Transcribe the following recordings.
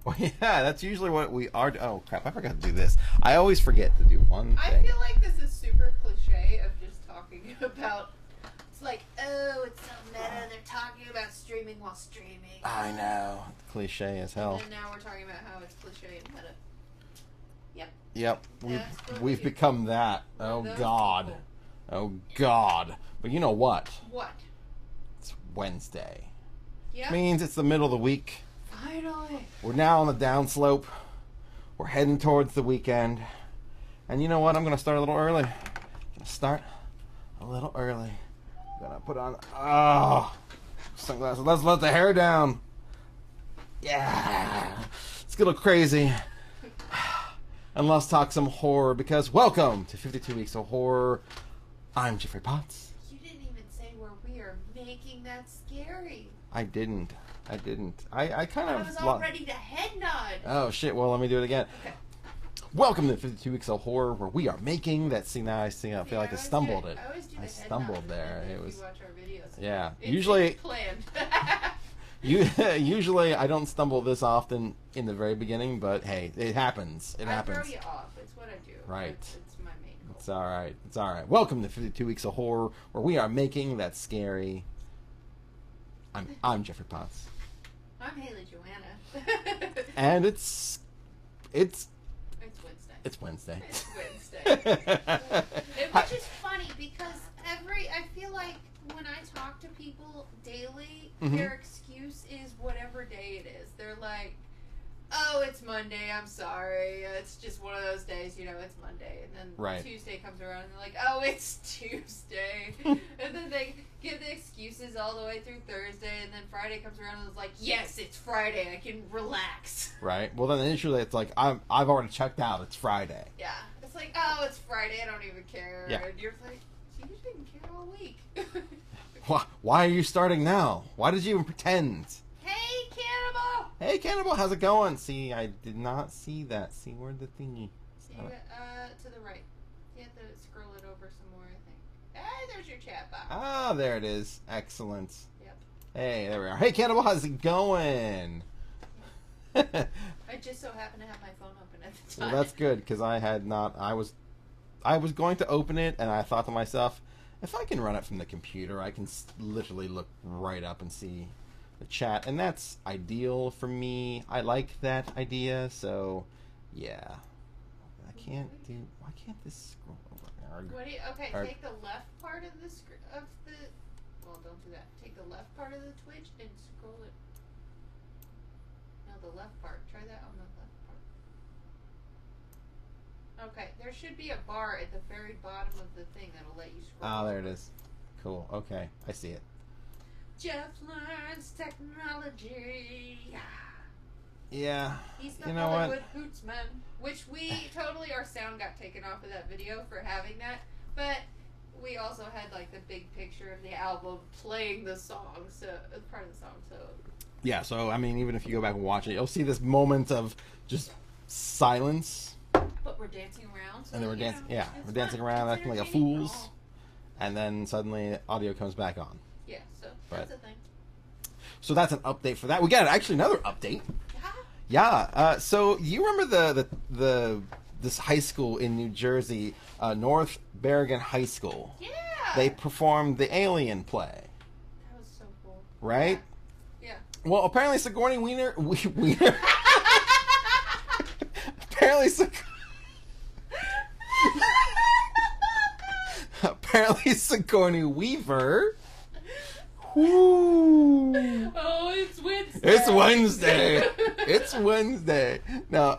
Well, yeah, that's usually what we are. Oh crap! I forgot to do this. I always forget to do one I thing. feel like this is super cliche of just talking about. It's like, oh, it's so meta. They're talking about streaming while streaming. I know, cliche as hell. And then now we're talking about how it's cliche and meta. Yep. Yep, That's what we've we do. become that. We're Oh those God, people. oh God. But you know what? What? It's Wednesday. Yep. Means it's the middle of the week. Finally. We're now on the downslope. We're heading towards the weekend. And you know what? I'm gonna start a little early. Gonna put on sunglasses. Let's let the hair down. Yeah. Let's get a little crazy. And let's talk some horror because welcome to 52 Weeks of Horror. I'm Jeffrey Potts. You didn't even say where we are making that scary. I didn't. I kind I of was all ready to head nod. Oh shit, well let me do it again. Okay. Welcome to 52 Weeks of Horror, where we are making that scene. Now I feel like I stumbled it. I always do the I head stumbled nod there. if It was you watch our videos. yeah. It's planned. Usually I don't stumble this often in the very beginning, but hey, it happens. It I happens. throw you off. It's what I do. Right. It's my main goal. It's all right. It's all right. Welcome to 52 Weeks of Horror, where we are making that scary. I'm Jeffrey Potts, I'm Haley Joanna. and it's Wednesday. it's Wednesday. It's Wednesday. Which is funny because I feel like when I talk to people daily, Mhm. their excuse is whatever day it is. They're like, oh, it's Monday, I'm sorry. It's just one of those days, it's Monday. And then Right. Tuesday comes around and they're like, oh, it's Tuesday. And then they give the excuses all the way through Thursday. And then Friday comes around and it's like, yes, it's Friday. I can relax. Right. Well, then initially it's like I've already checked out. It's Friday. Yeah. It's like, oh, it's Friday. I don't even care. Yeah. And you're like, you didn't care all week. Why are you starting now? Why did you even pretend? Hey, Cannibal! Hey, Cannibal, how's it going? See, I did not see that. See, where'd the thingy? See, to the right. You have to scroll it over some more, I think. Hey, there's your chat box. Ah, there it is. Excellent. Yep. Hey, there we are. Hey, Cannibal, how's it going? I just so happen to have my phone open at the Well, time. that's good because I had not. I was going to open it, and I thought to myself, if I can run it from the computer, I can literally look right up and see the chat, and that's ideal for me. I like that idea, so yeah. I can't do. Why can't this scroll over? What do you, okay, Arg. take the left part of the well, don't do that. Take the left part of the Twitch and scroll it. No, the left part. Try that on the left part. Okay, there should be a bar at the very bottom of the thing that'll let you scroll. Ah, there it over. is. Cool. Okay, I see it. Jeff learns technology. Yeah. He's the You know what? Hollywood Hootsman. Which our sound got taken off of that video for having that. But we also had like the big picture of the album playing the song, so part of the song, so. Yeah. So I mean, even if you go back and watch it, you'll see this moment of just silence. But we're dancing around. So, And then we're dancing. Yeah, it's we're dancing fun. around It's acting like a entertaining. fools, Oh. and then suddenly audio comes back on. Yeah, so But- that's a thing. So that's an update for that. We got actually another update. Yeah. Yeah. So you remember this high school in New Jersey, North Bergen High School? Yeah. They performed the Alien play, That was so cool. right? Yeah. Well, apparently Sigourney Weaver. Apparently Apparently Sigourney Weaver. Whoo. Oh, it's Wednesday. It's Wednesday. It's Wednesday. Now,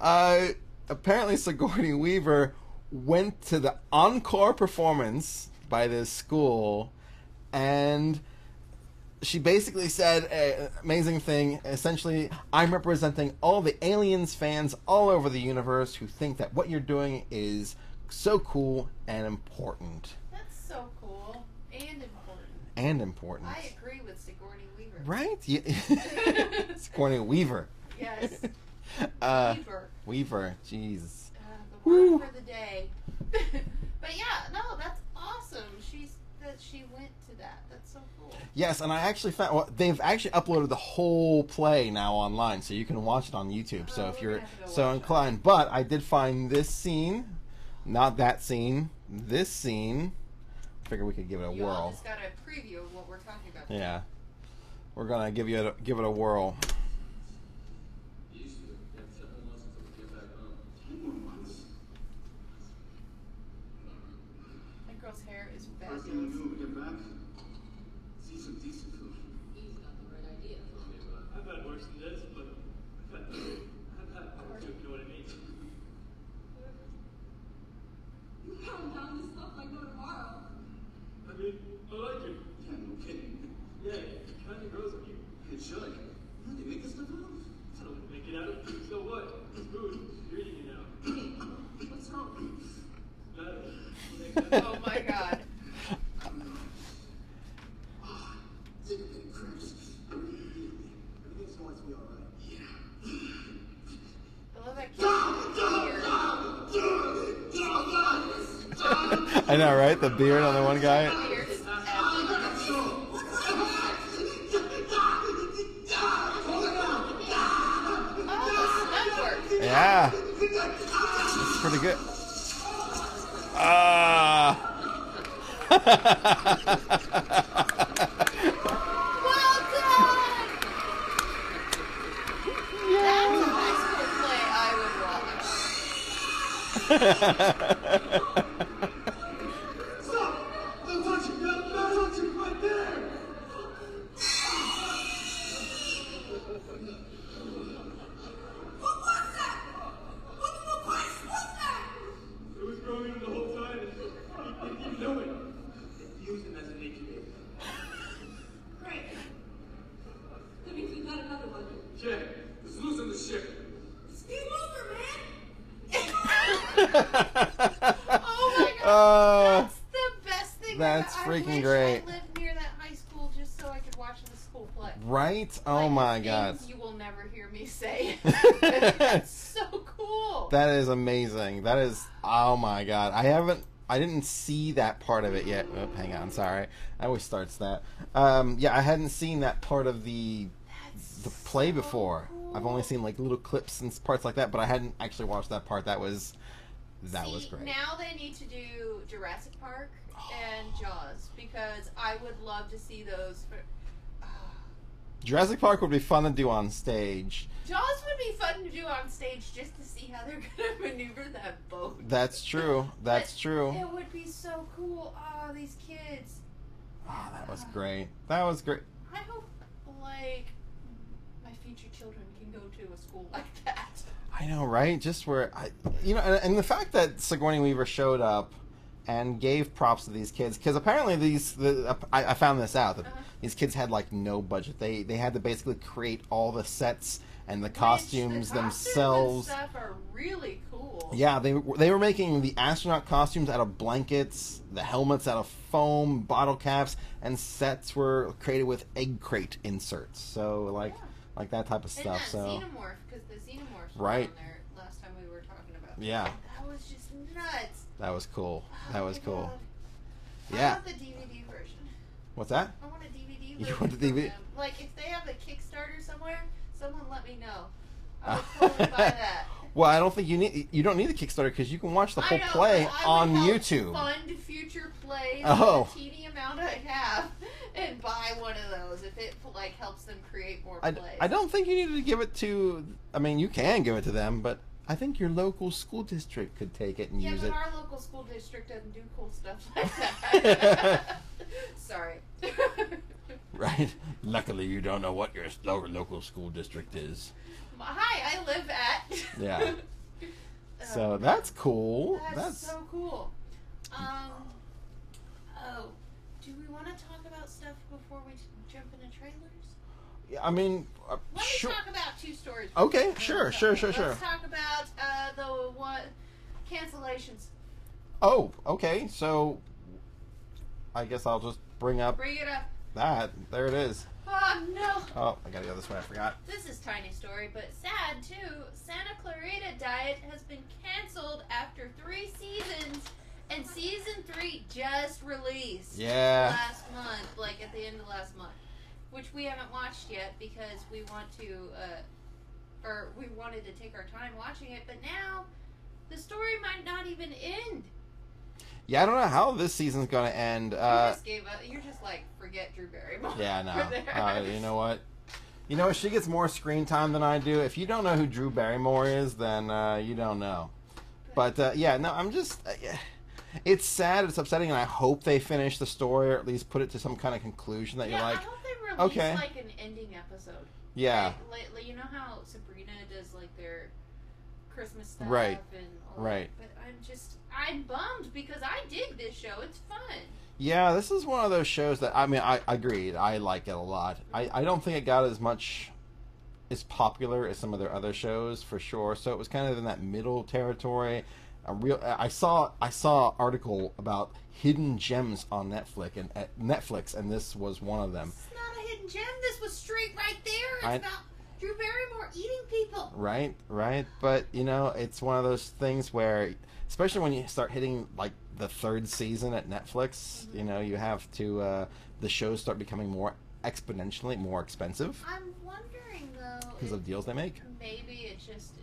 apparently Sigourney Weaver went to the encore performance by this school, and she basically said an amazing thing. Essentially, I'm representing all the Aliens fans all over the universe who think that what you're doing is so cool and important. That's so cool and important. And important. I agree with Sigourney Weaver. Right? Yeah. Sigourney Weaver. Yes. Weaver. Weaver. Jeez. The word Woo. for the day. But yeah, no, that's awesome. that she went to that. That's so cool. Yes, and I actually found they've actually uploaded the whole play now online, so you can watch it on YouTube. So if we're you're gonna have to go so watch inclined, but I did find this scene, not that scene, this scene. Figure we could give it a You all whirl. just got a preview of what we're talking about. Yeah, we're gonna give it a whirl. That girl's hair is First thing we fabulous. do when we get back, see some decent food. He's got the right idea. I've had worse than this, but I've had worse, if you know what I mean. You pound down this stuff like no tomorrow. I mean, I like it. Yeah, no kidding. Yeah, it kind of grows on you. It should. How do they make this stuff out of? I don't make it out of food, so what? It's food. You're eating it now. What's wrong? Oh my god. Take a penny, Chris. Everything's going to be alright. Yeah. I love that kid. I know, right? The beard on the one guy. Beard is absolutely oh, Yeah, it's pretty good. Ah. well done! That's a high school play I would watch. Stop! Don't touch it! Don't touch it right there! What was that? What in the Christ was that? It was growing the whole time, and you didn't know it. Use him as an incubator. Great. That means we got another one. Check. Let's loosen the ship. It's game over, man. Oh my god. That's the best thing That's ever. freaking I wish great. I lived near that high school just so I could watch the school play. Right? Oh Like, my god. things you will never hear me say. That's so cool. That is amazing. That is, oh my god. I didn't see that part of it yet. Oh, hang on, sorry. I always starts that. Yeah, I hadn't seen that part of the play so before. cool. I've only seen like little clips and parts like that, but I hadn't actually watched that part. That was See, great. now they need to do Jurassic Park and Jaws because I would love to see those. Jurassic Park would be fun to do on stage. Jaws would be fun to do on stage just to see how they're gonna maneuver that boat. That's true. That's But true. It would be so cool. Oh, these kids. Oh, that was great. That was great. I hope, like, my future children can go to a school like that. I know, right? Just where and the fact that Sigourney Weaver showed up and gave props to these kids, because apparently I found this out that these kids had like no budget. They had to basically create all the sets and the costumes the themselves. Costumes and stuff are really cool. Yeah, they were making the astronaut costumes out of blankets, the helmets out of foam, bottle caps, and sets were created with egg crate inserts. So like that type of And stuff. that So xenomorph, because the xenomorphs were Right. on there last time we were talking about. yeah, That was just nuts. that was cool. That Oh was my cool. God. I Yeah. want the DVD version. What's that? I want a DVD You version. want the from DVD? them. Like, if they have a Kickstarter somewhere, someone let me know. I would totally buy that. Well, I don't think you don't need the Kickstarter because you can watch the whole I know, play but I on would help YouTube. Fund future plays. Oh. With the teeny amount I have, and buy one of those if it like helps them create more I plays. don't think you need to give it to. I mean, you can give it to them, but I think your local school district could take it and Yeah, use but it. our local school district doesn't do cool stuff like that. Sorry. Right? Luckily, you don't know what your local school district is. Hi, I live at. Yeah. So Oh, that's cool. That's so cool. Oh, do we want to talk about stuff before we jump into trailers? I mean, Let me sure. talk about two stories. Okay, before we sure, jump sure. Let's talk about the one cancellations. Oh, okay. So I guess I'll just bring up Bring it up. that. There it is. Oh no. Oh, I gotta go this way. I forgot. This is tiny story, but sad too. Santa Clarita Diet has been canceled after 3 seasons And season 3 just released last month, like at the end of last month, which we haven't watched yet because we want to, or we wanted to take our time watching it. But now, the story might not even end. Yeah, I don't know how this season's going to end. You just gave up. You're just like, forget Drew Barrymore. Yeah, no. You know what? You know, she gets more screen time than I do. If you don't know who Drew Barrymore is, then you don't know. But, yeah, no, I'm just... it's sad, it's upsetting, and I hope they finish the story or at least put it to some kind of conclusion that you're like... I hope they release, like, an ending episode. Yeah. Like, you know how Sabrina does, like, their Christmas stuff right. and all right. that? But I'm bummed because I dig this show. It's fun. Yeah, this is one of those shows that, I mean, I agreed. I like it a lot. I don't think it got as much as popular as some of their other shows, for sure. So it was kind of in that middle territory. I saw an article about hidden gems on Netflix, and this was one of them. It's not a hidden gem. This was straight right there. It's about Drew Barrymore eating people. Right. But, you know, it's one of those things where, especially when you start hitting, like, the third season at Netflix, you know, you have to, the shows start becoming exponentially more expensive. I'm wondering, though, because of deals they make. Maybe it just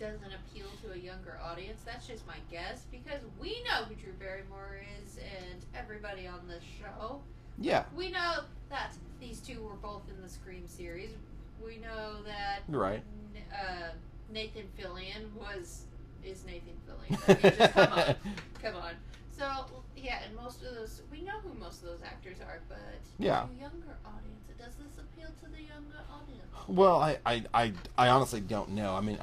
doesn't appeal to a younger audience. That's just my guess, because we know who Drew Barrymore is and everybody on this show. Yeah. We know that these two were both in the Scream series. We know that Nathan Fillion is Nathan Fillion. I mean, just come on. So yeah, and most of those, we know who most of those actors are, but to a younger audience, does this appeal to the younger audience? Well, I honestly don't know. I mean,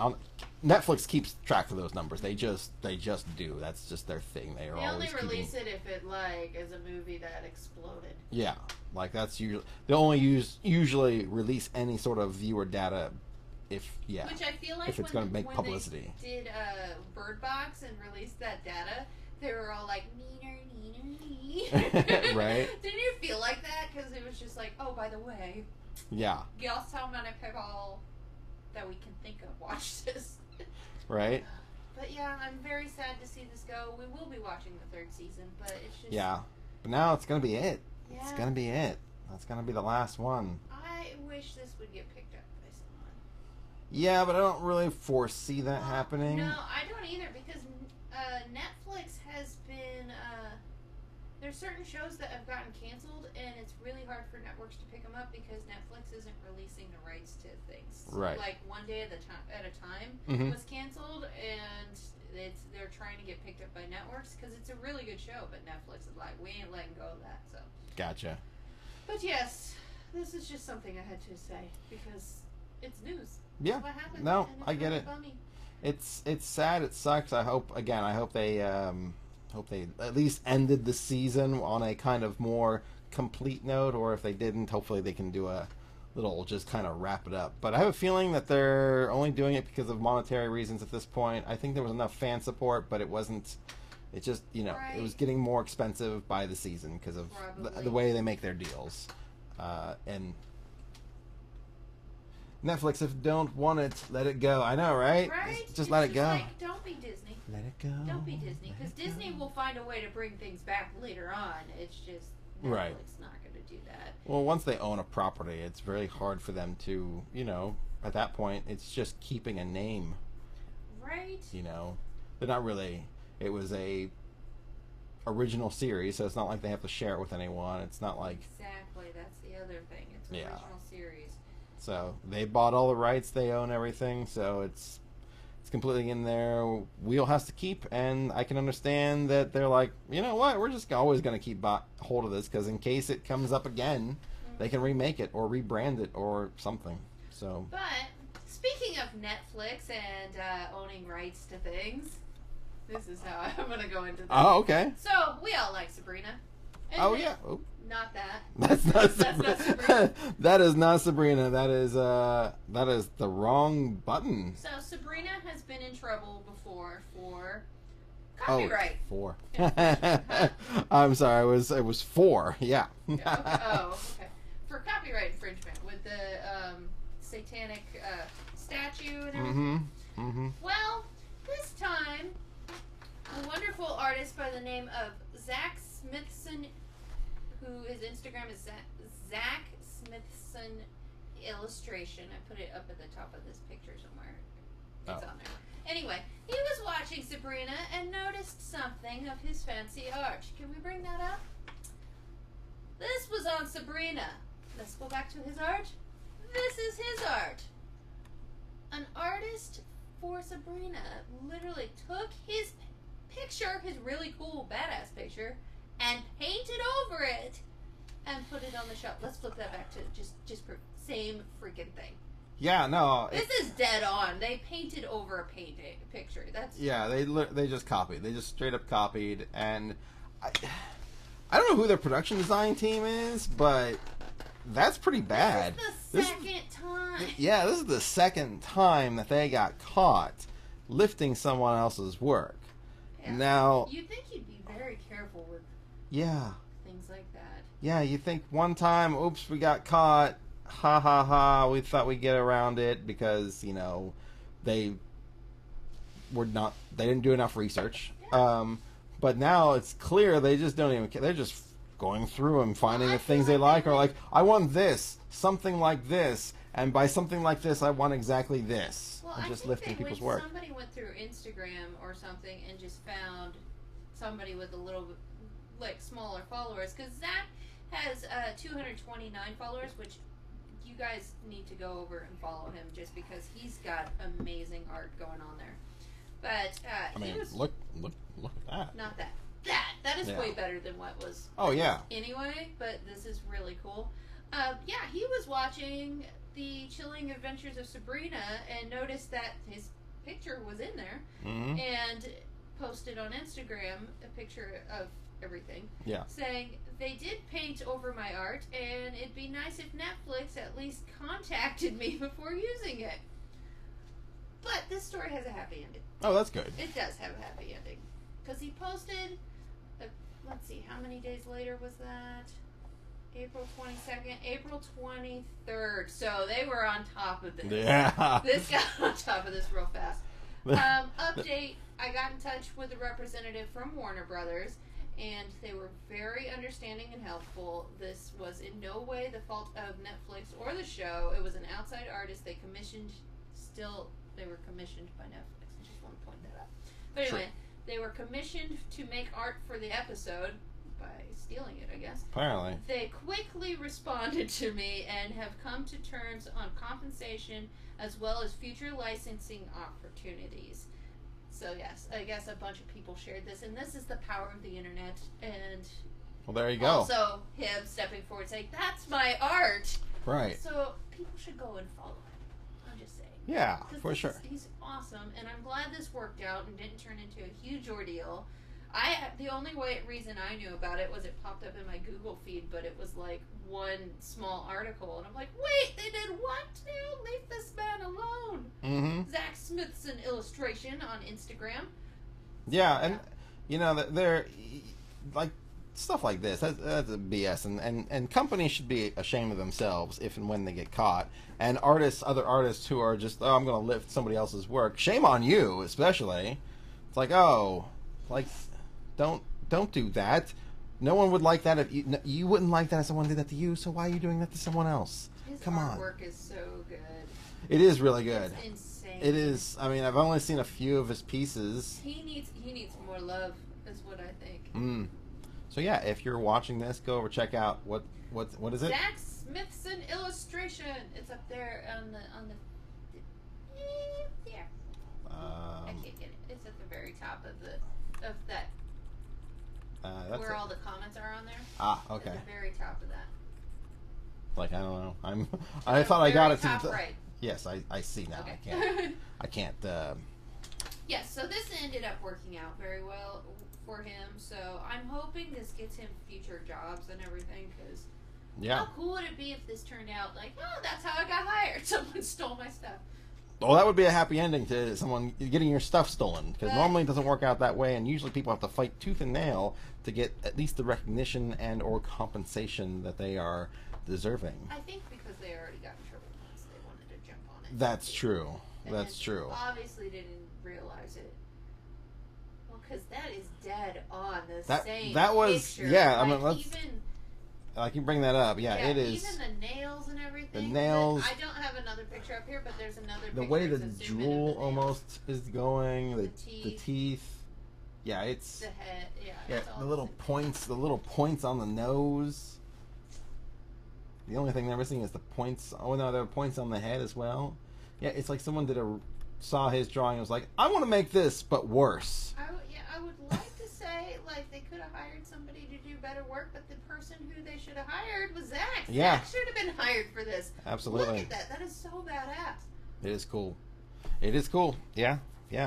Netflix keeps track of those numbers. They just do. That's just their thing. They only release it if it like is a movie that exploded. Yeah, like that's usually they only usually release any sort of viewer data which I feel like if it's going to make publicity. They did Bird Box and released that data, they were all like neener. Right. Didn't you feel like that? Because it was just like, oh, by the way. Yeah. Guess how many people that we can think of watch this. Right. But yeah, I'm very sad to see this go. We will be watching the third season, but it's just... Yeah. But now it's going to be it. Yeah. It's going to be it. That's going to be the last one. I wish this would get picked up by someone. Yeah, but I don't really foresee that happening. No, I don't either, because Netflix has been... there's certain shows that have gotten canceled, and it's really hard for networks to pick them up because Netflix isn't releasing the rights to things. Right. Like One Day at a Time was canceled, and they're trying to get picked up by networks because it's a really good show, but Netflix is like, we ain't letting go of that. So. Gotcha. But yes, this is just something I had to say because it's news. Yeah. That's what happened. No, and it's I get really it. Bummy. It's sad. It sucks. I hope they at least ended the season on a kind of more complete note, or if they didn't, hopefully they can do a little just kind of wrap it up. But I have a feeling that they're only doing it because of monetary reasons at this point. I think there was enough fan support, but it wasn't. It just, you know, It was getting more expensive by the season because of the way they make their deals. And Netflix, if you don't want it, let it go. I know, right? Right? Just let it go. Like, don't be Disney. Let it go. Don't be Disney, because Disney will find a way to bring things back later on. It's just Netflix not going to do that. Well, once they own a property, it's very hard for them to, you know, at that point, it's just keeping a name. Right. You know, they're not really. It was a original series, so it's not like they have to share it with anyone. It's not like exactly. That's the other thing. It's an original series. So they bought all the rights, they own everything, so it's completely in their wheelhouse to keep. And I can understand that they're like, you know what, we're just always going to keep hold of this because in case it comes up again, they can remake it or rebrand it or something. So. But speaking of Netflix and owning rights to things, this is how I'm going to go into this. Oh, okay. So we all like Sabrina. Oh yeah. Oh. Not that. That's not Sabrina. That is not Sabrina. That is the wrong button. So Sabrina has been in trouble before for copyright. Oh, 4. I'm sorry. It was 4. Yeah. Okay. Oh, okay. For copyright infringement with the satanic statue and everything. Mm-hmm. Well, this time, a wonderful artist by the name of Zach Smithson, who his Instagram is Zach Smithson Illustration. I put it up at the top of this picture somewhere. It's on there. Anyway, he was watching Sabrina and noticed something of his fancy art. Can we bring that up? This was on Sabrina. Let's go back to his art. This is his art. An artist for Sabrina literally took his picture, his really cool, badass picture, and painted over it and put it on the shelf. Let's flip that back to just proof. Same freaking thing. Yeah, no. This is dead on. They painted over a picture. That's Yeah, they just copied. They just straight up copied, and I don't know who their production design team is, but that's pretty bad. This is the second time. Yeah, this is the second time that they got caught lifting someone else's work. Yeah. Now, You'd think you'd be very careful with yeah, things like that. yeah, you think one time, oops, we got caught. Ha ha ha! We thought we'd get around it because they didn't do enough research. Yeah. But now it's clear they just don't even care. They're just going through and finding Well, the I things feel they like like, or like, I want this, something like this, and by something like this, I want exactly this. Well, and I just think lifting people's work. somebody went through Instagram or something and just found somebody with a little bit, like, smaller followers, because Zach has 229 followers, which you guys need to go over and follow him just because he's got amazing art going on there. But I mean, he was look at that. not that. That is Yeah. way better than what was. Oh yeah. Anyway, but this is really cool. Yeah, he was watching the Chilling Adventures of Sabrina and noticed that his picture was in there Hmm. and posted on Instagram a picture of everything. Yeah. Saying they did paint over my art and it'd be nice if Netflix at least contacted me before using it. But this story has a happy ending. Oh, that's good. It does have a happy ending. Because he posted, let's see, how many days later was that? April 22nd, April 23rd. So they were on top of this. Yeah. This got on top of this real fast. Update, I got in touch with a representative from Warner Brothers, and they were very understanding and helpful. This was in no way the fault of Netflix or the show. It was an outside artist they commissioned. They were commissioned by Netflix. I just want to point that out. But anyway, they were commissioned to make art for the episode by stealing it, I guess. Apparently. They quickly responded to me and have come to terms on compensation as well as future licensing opportunities. So yes, I guess a bunch of people shared this, and this is the power of the internet. And Well, there you go. also him stepping forward saying, "That's my art." Right. So people should go and follow him. I'm just saying. Yeah, 'Cause for sure. He's awesome, and I'm glad this worked out and didn't turn into a huge ordeal. The only reason I knew about it was it popped up in my Google feed, but it was like one small article, and I'm like, wait, they did what now? Leave this man alone. Mm-hmm. Zach Smithson Illustration on Instagram. Yeah, and they're like stuff like this. That's a BS, and companies should be ashamed of themselves if and when they get caught. And other artists who are just, I'm going to lift somebody else's work. Shame on you, especially. It's like, don't do that. No one would like that if you wouldn't like that if someone did that to you. So why are you doing that to someone else? His Come on. artwork is so good. It is really good. It's insane. It is. I mean, I've only seen a few of his pieces. He needs more love, is what I think. Mm. So yeah, if you're watching this, go over check out what is it? Zach Smithson Illustration. It's up there on the there. I can't get it. It's at the very top of that that's where all the comments are on there. Okay. At the very top of that. Like I don't know. I thought I got it. Top right. Yes, I see now. Okay. I can't. Yes. So this ended up working out very well for him. So I'm hoping this gets him future jobs and everything. Because how cool would it be if this turned out like, oh, that's how I got hired. Someone stole my stuff. Well, that would be a happy ending to someone getting your stuff stolen, because normally it doesn't work out that way, and usually people have to fight tooth and nail to get at least the recognition and or compensation that they are deserving. I think because they already got in trouble once, they wanted to jump on it. That's true. And That's true. Obviously didn't realize it. Well, because that is dead on the That- same that was- picture. yeah, I Like, mean, let's- even, I can bring that up. Yeah, it is. Even the nails and everything. The nails. I don't have another picture up here, but there's another The picture. way the it's a zoom in of jewel the nails. almost is going, the teeth. teeth. Yeah, it's The head, yeah. yeah, it's all the little same. points, on the nose. The only thing they're missing is the points. Oh no, there are points on the head as well. Yeah, it's like someone saw his drawing and was like, I want to make this, but worse. I would like to say like they could have hired somebody to do better work, but the person who they should have hired was Zach. Yeah. Zach should have been hired for this. Absolutely. Look at that. That is so badass. It is cool. It is cool. Yeah,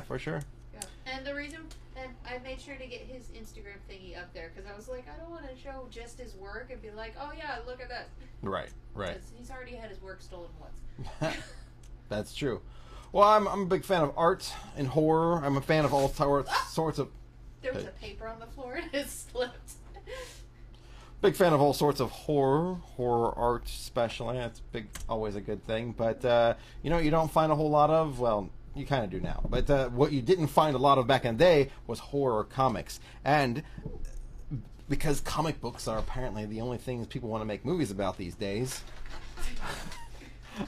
for sure. Yeah. And the reason, and I made sure to get his Instagram thingy up there because I was like, I don't want to show just his work and be like, oh yeah, look at that. Right. 'Cause he's already had his work stolen once. That's true. Well, I'm a big fan of art and horror. I'm a fan of all sorts of. There was a paper on the floor and it slipped. Big fan of all sorts of horror art, especially. That's always a good thing. But you don't find a whole lot of. Well, you kind of do now. But what you didn't find a lot of back in the day was horror comics, and because comic books are apparently the only things people want to make movies about these days,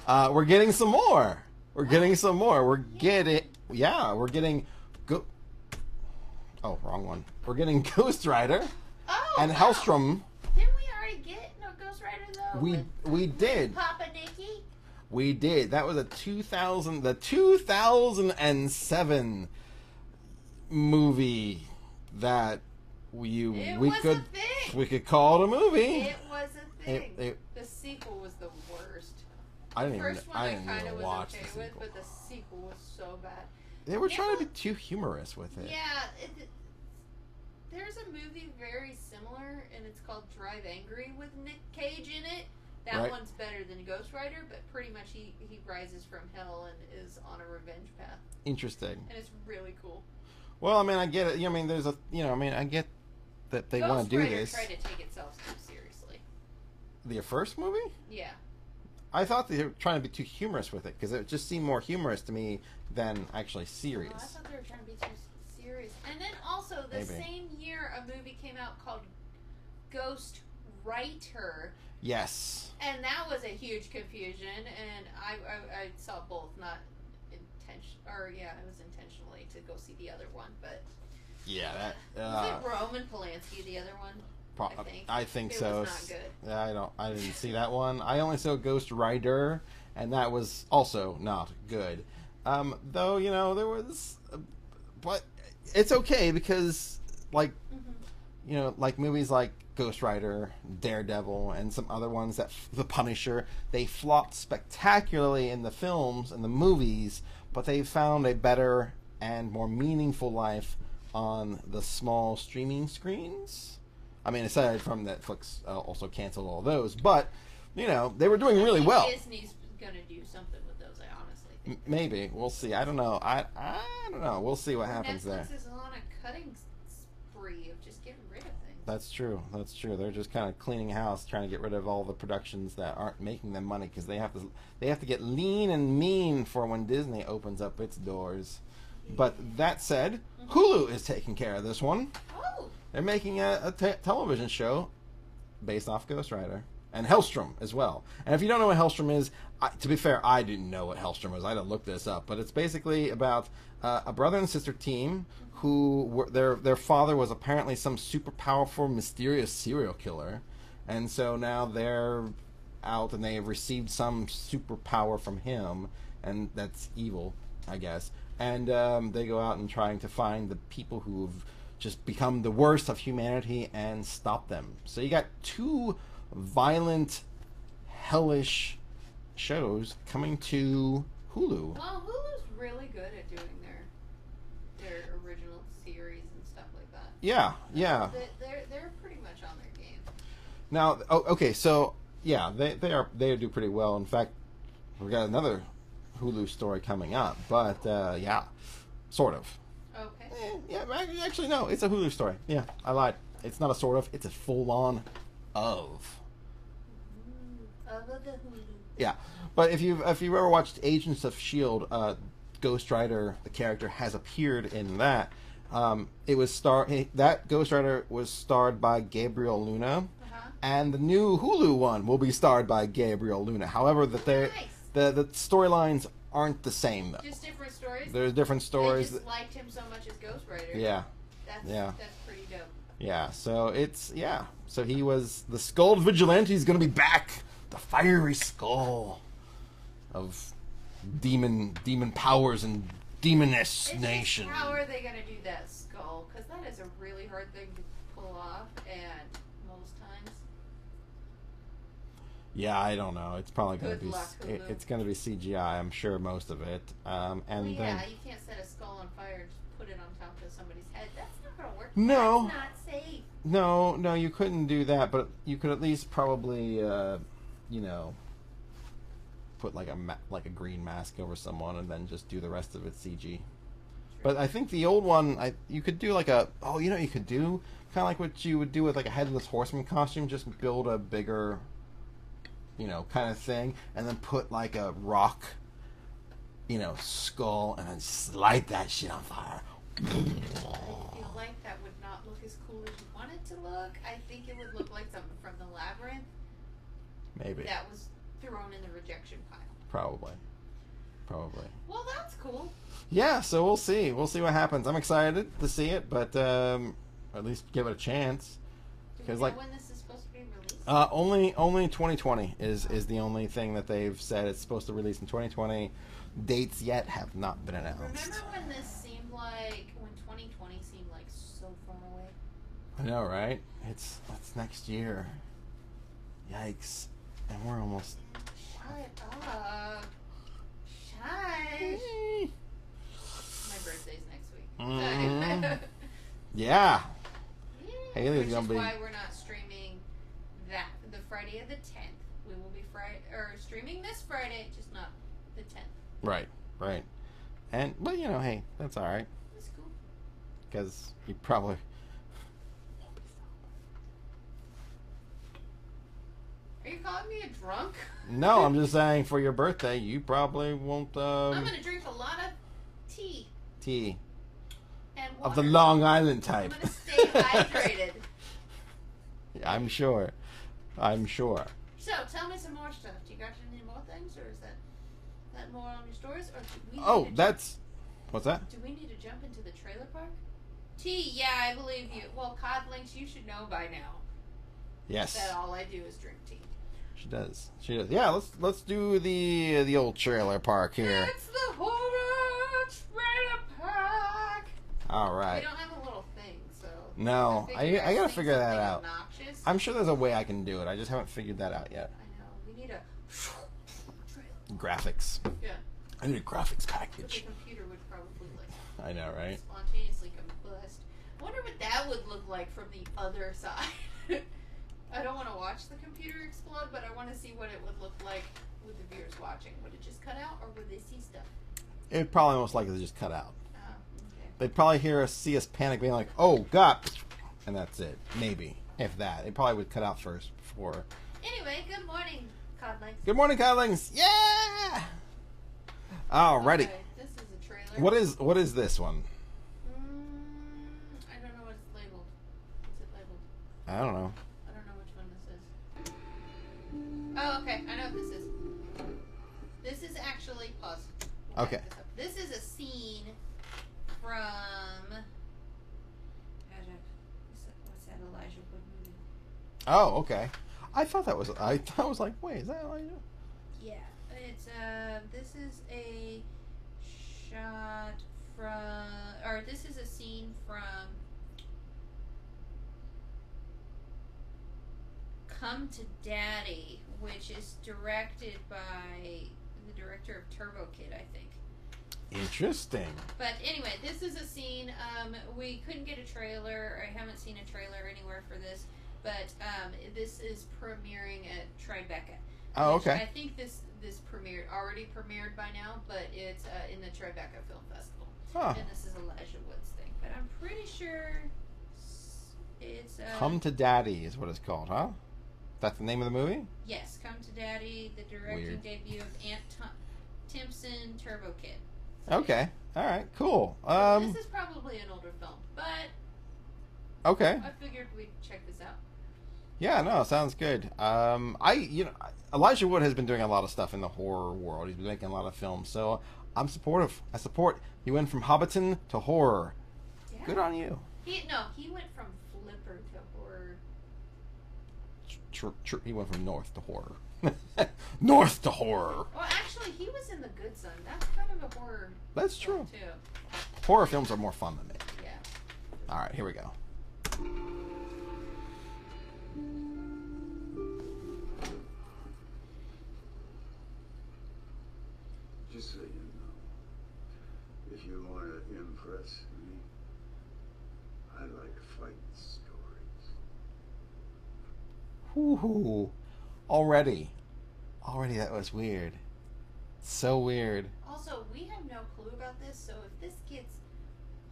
we're getting some more. We're getting Oh, wrong one. We're getting Ghost Rider Oh, and wow. Hellstrom. Didn't we already get no Ghost Rider though? We did. Papa Nicky? We did. That was the 2007 movie that we could call it a movie. It was a thing. It- the sequel was the worst. I didn't The even. first one I I didn't kind even of was watch okay the with, sequel. but the sequel was so bad. They were Yeah, trying to be but- too humorous with it. Yeah, there's a movie very similar, and it's called Drive Angry with Nick Cage in it. That Right. one's better than Ghost Rider, but pretty much he rises from hell and is on a revenge path, Interesting. and it's really cool. Well, I mean, I get it. I mean, I get that they want to do Ghost Rider this. tried to take itself too seriously. The first movie? Yeah. I thought they were trying to be too humorous with it because it just seemed more humorous to me than actually Oh, I serious. thought they were trying to be too serious. And then also, the Maybe. same year, a movie came out called Ghost Writer, Yes. and that was a huge confusion. And I saw both, not it was intentionally to go see the other one, but Yeah, was it Roman Polanski, the other one? I think it so. was not good. Yeah, I didn't see that one. I only saw Ghost Rider, and that was also not good. Though there was, but it's okay because like like movies like Ghost Rider, Daredevil, and some other ones The Punisher, they flopped spectacularly in the films and the movies, but they found a better and more meaningful life on the small streaming screens. I mean, aside from Netflix also canceled all those, but they were doing really well. Disney's gonna do something with those. I honestly think. Maybe we'll see. I don't know. I don't know. We'll see what happens Netflix there. is on a cutting spree of just getting rid of things. That's true. They're just kind of cleaning house, trying to get rid of all the productions that aren't making them money because they have to get lean and mean for when Disney opens up its doors. But that said, Hulu is taking care of this one. Oh, They're making a television show based off Ghost Rider and Hellstrom as well. And if you don't know what Hellstrom is, to be fair, I didn't know what Hellstrom was. I had to look this up. But it's basically about a brother and sister team who their father was apparently some super powerful, mysterious serial killer, and so now they're out and they have received some superpower from him, and that's evil, I guess. And they go out and trying to find the people who've just become the worst of humanity and stop them. So you got two violent, hellish shows coming to Hulu. well, Hulu's really good at doing their original series and stuff like that. Yeah. They're pretty much on their game. Now, okay, so yeah, they do pretty well. In fact, we got another Hulu story coming up, but yeah, sort of. Okay. Yeah, actually, no, it's a Hulu story. Yeah, I lied. It's not a sort of. It's a full-on of. Other than Hulu. Yeah, but if you've ever watched Agents of Shield, Ghost Rider, the character, has appeared in that, It was that Ghost Rider was starred by Gabriel Luna, Uh-huh. and the new Hulu one will be starred by Gabriel Luna. However, that Nice. the storylines aren't the same though. Just different stories. There's different stories. They just liked him so much as Ghost Rider. Yeah, That's pretty dope. yeah. So So he was the Skull Vigilante. He's gonna be back. The fiery skull of demon powers and demoness It's nation. just, how are they gonna do that skull? Because that is a really hard thing to pull off, and most times. Yeah, I don't know. It's probably gonna Good be luck, Hulu. it's gonna be CGI. I'm sure most of it. And Well, yeah, then you can't set a skull on fire and just put it on top of somebody's head. That's not gonna work. No. That's not safe. no, you couldn't do that. But you could at least probably, put like a green mask over someone and then just do the rest of it CG. But I think the old one, you could do like you could do kind of like what you would do with like a headless horseman costume. Just build a bigger, kind of thing, and then put like a rock, skull, and then just light that shit on fire. I feel like that would not look as cool as you want it to look. I think it would look like something from the Labyrinth Maybe, that was thrown in the rejection pile. probably. Well, that's cool. Yeah, so we'll see. We'll see what happens. I'm excited to see it, but at least give it a chance. Do we Because know like when this is supposed to be released? only 2020 is the only thing that they've said it's supposed to release in 2020. Dates yet have not been announced. Remember when this seemed like, when 2020 seemed like so far away? I know, right? It's next year. Yikes! And we're almost. Shut up. Shush. My birthday's next week. Mhm. Yeah. Haley's Which gonna is be. why we're not streaming the Friday of the 10th. We will be streaming this Friday, just not the 10th. Right. But hey, that's all right That's cool. because you probably. Are you calling me a drunk? No, I'm just saying for your birthday, you probably won't. I'm gonna drink a lot of tea Tea and of water. the Long Island I'm type. gonna stay hydrated. I'm sure. So, tell me some more stuff. Do you got any more things, or is that more on your stories, or do we? Oh, need to that's. What's that? Do we need to jump into the trailer park? T, yeah, I believe you. Well, Codlinks, you should know by now Yes, that all I do is drink tea. she does. Yeah, let's do the old trailer park here. It's the horror trailer park. All We right. don't have a little thing, so. No, figured I gotta I'd figure think that something out. Obnoxious. I'm sure there's a way I can do it. I just haven't figured that out yet. I know. We need a Graphics. Yeah. I need a graphics But the package. computer would probably like I know, right? spontaneously combust. I wonder what that would look like from the other side. I don't want to watch the computer explode, but I want to see what it would look like with the viewers watching. Would it just cut out, or would they see stuff? It'd probably most likely just cut out. Oh, okay. They'd probably see us panic, being like, "Oh God," and that's it. Maybe, if that. It probably would cut out first before. Anyway, good morning, Codlinks. Good morning, Codlings. Yeah. Alrighty. Okay, this is a trailer. What is this one? I don't know what it's labeled. What's it labeled? I don't know. I don't know which one this is. Oh, okay. I know what this is. This is actually pause. We'll Okay. back this up. This is a scene from. What's that Elijah Wood movie? Oh, okay. I thought I was like, wait, is that Elijah? Yeah, it's this is a shot from, or this is a scene from Come to Daddy, which is directed by the director of Turbo Kid, I think. Interesting. But anyway, this is a scene. We couldn't get a trailer. I haven't seen a trailer anywhere for this, but this is premiering at Tribeca. Oh, which okay. I think this already premiered by now, but it's in the Tribeca Film Festival. Huh. And this is Elijah Wood's thing, but I'm pretty sure it's Come to Daddy is what it's called, huh? That's the name of the movie? Yes, Come to Daddy, the directing Weird. debut of Ant Timpson, Turbo Kid. Okay. All right, cool. This is probably an older film, but Okay. I figured we'd check this out. Yeah, no, sounds good. Elijah Wood has been doing a lot of stuff in the horror world. He's been making a lot of films, so I'm supportive. I support. He went from Hobbiton to horror. Yeah. Good on you. He went from flipper to horror. He went from north to horror. North to horror. Well, actually, he was in The Good Son. That's kind of a horror. That's film, true. too. Horror films are more fun than me. Yeah. All right, here we go. Just so you know, if you want to impress me, I like fight stories. Whoo! Already that was weird. So weird. Also, we have no clue about this, so if this gets,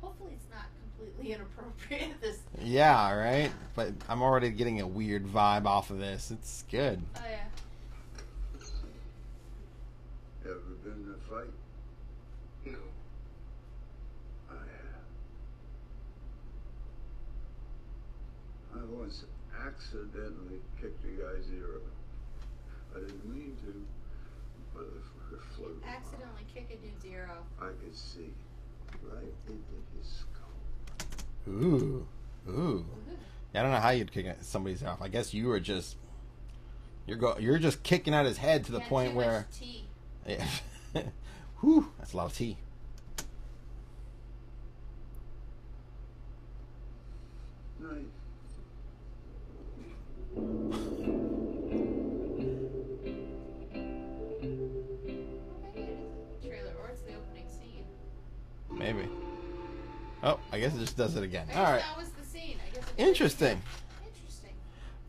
hopefully it's not completely inappropriate. This. Yeah, right. But I'm already getting a weird vibe off of this. It's good. Oh yeah. Ever been in a fight? No. I have. I once accidentally kicked a guy's ear off. I didn't mean to, but it flew. Accidentally kick a dude's ear off. I could see right into his skull. Ooh. Yeah, I don't know how you'd kick somebody's off. I guess you were just you're just kicking at his head to the Yeah, point too where. much tea. Yeah. Whew, that's a lot of tea. Nice. Maybe it is a trailer, or it's the opening scene. Maybe. Oh, I guess it just does it again. I All guess right. that was the scene. I guess it's Interesting. Interesting.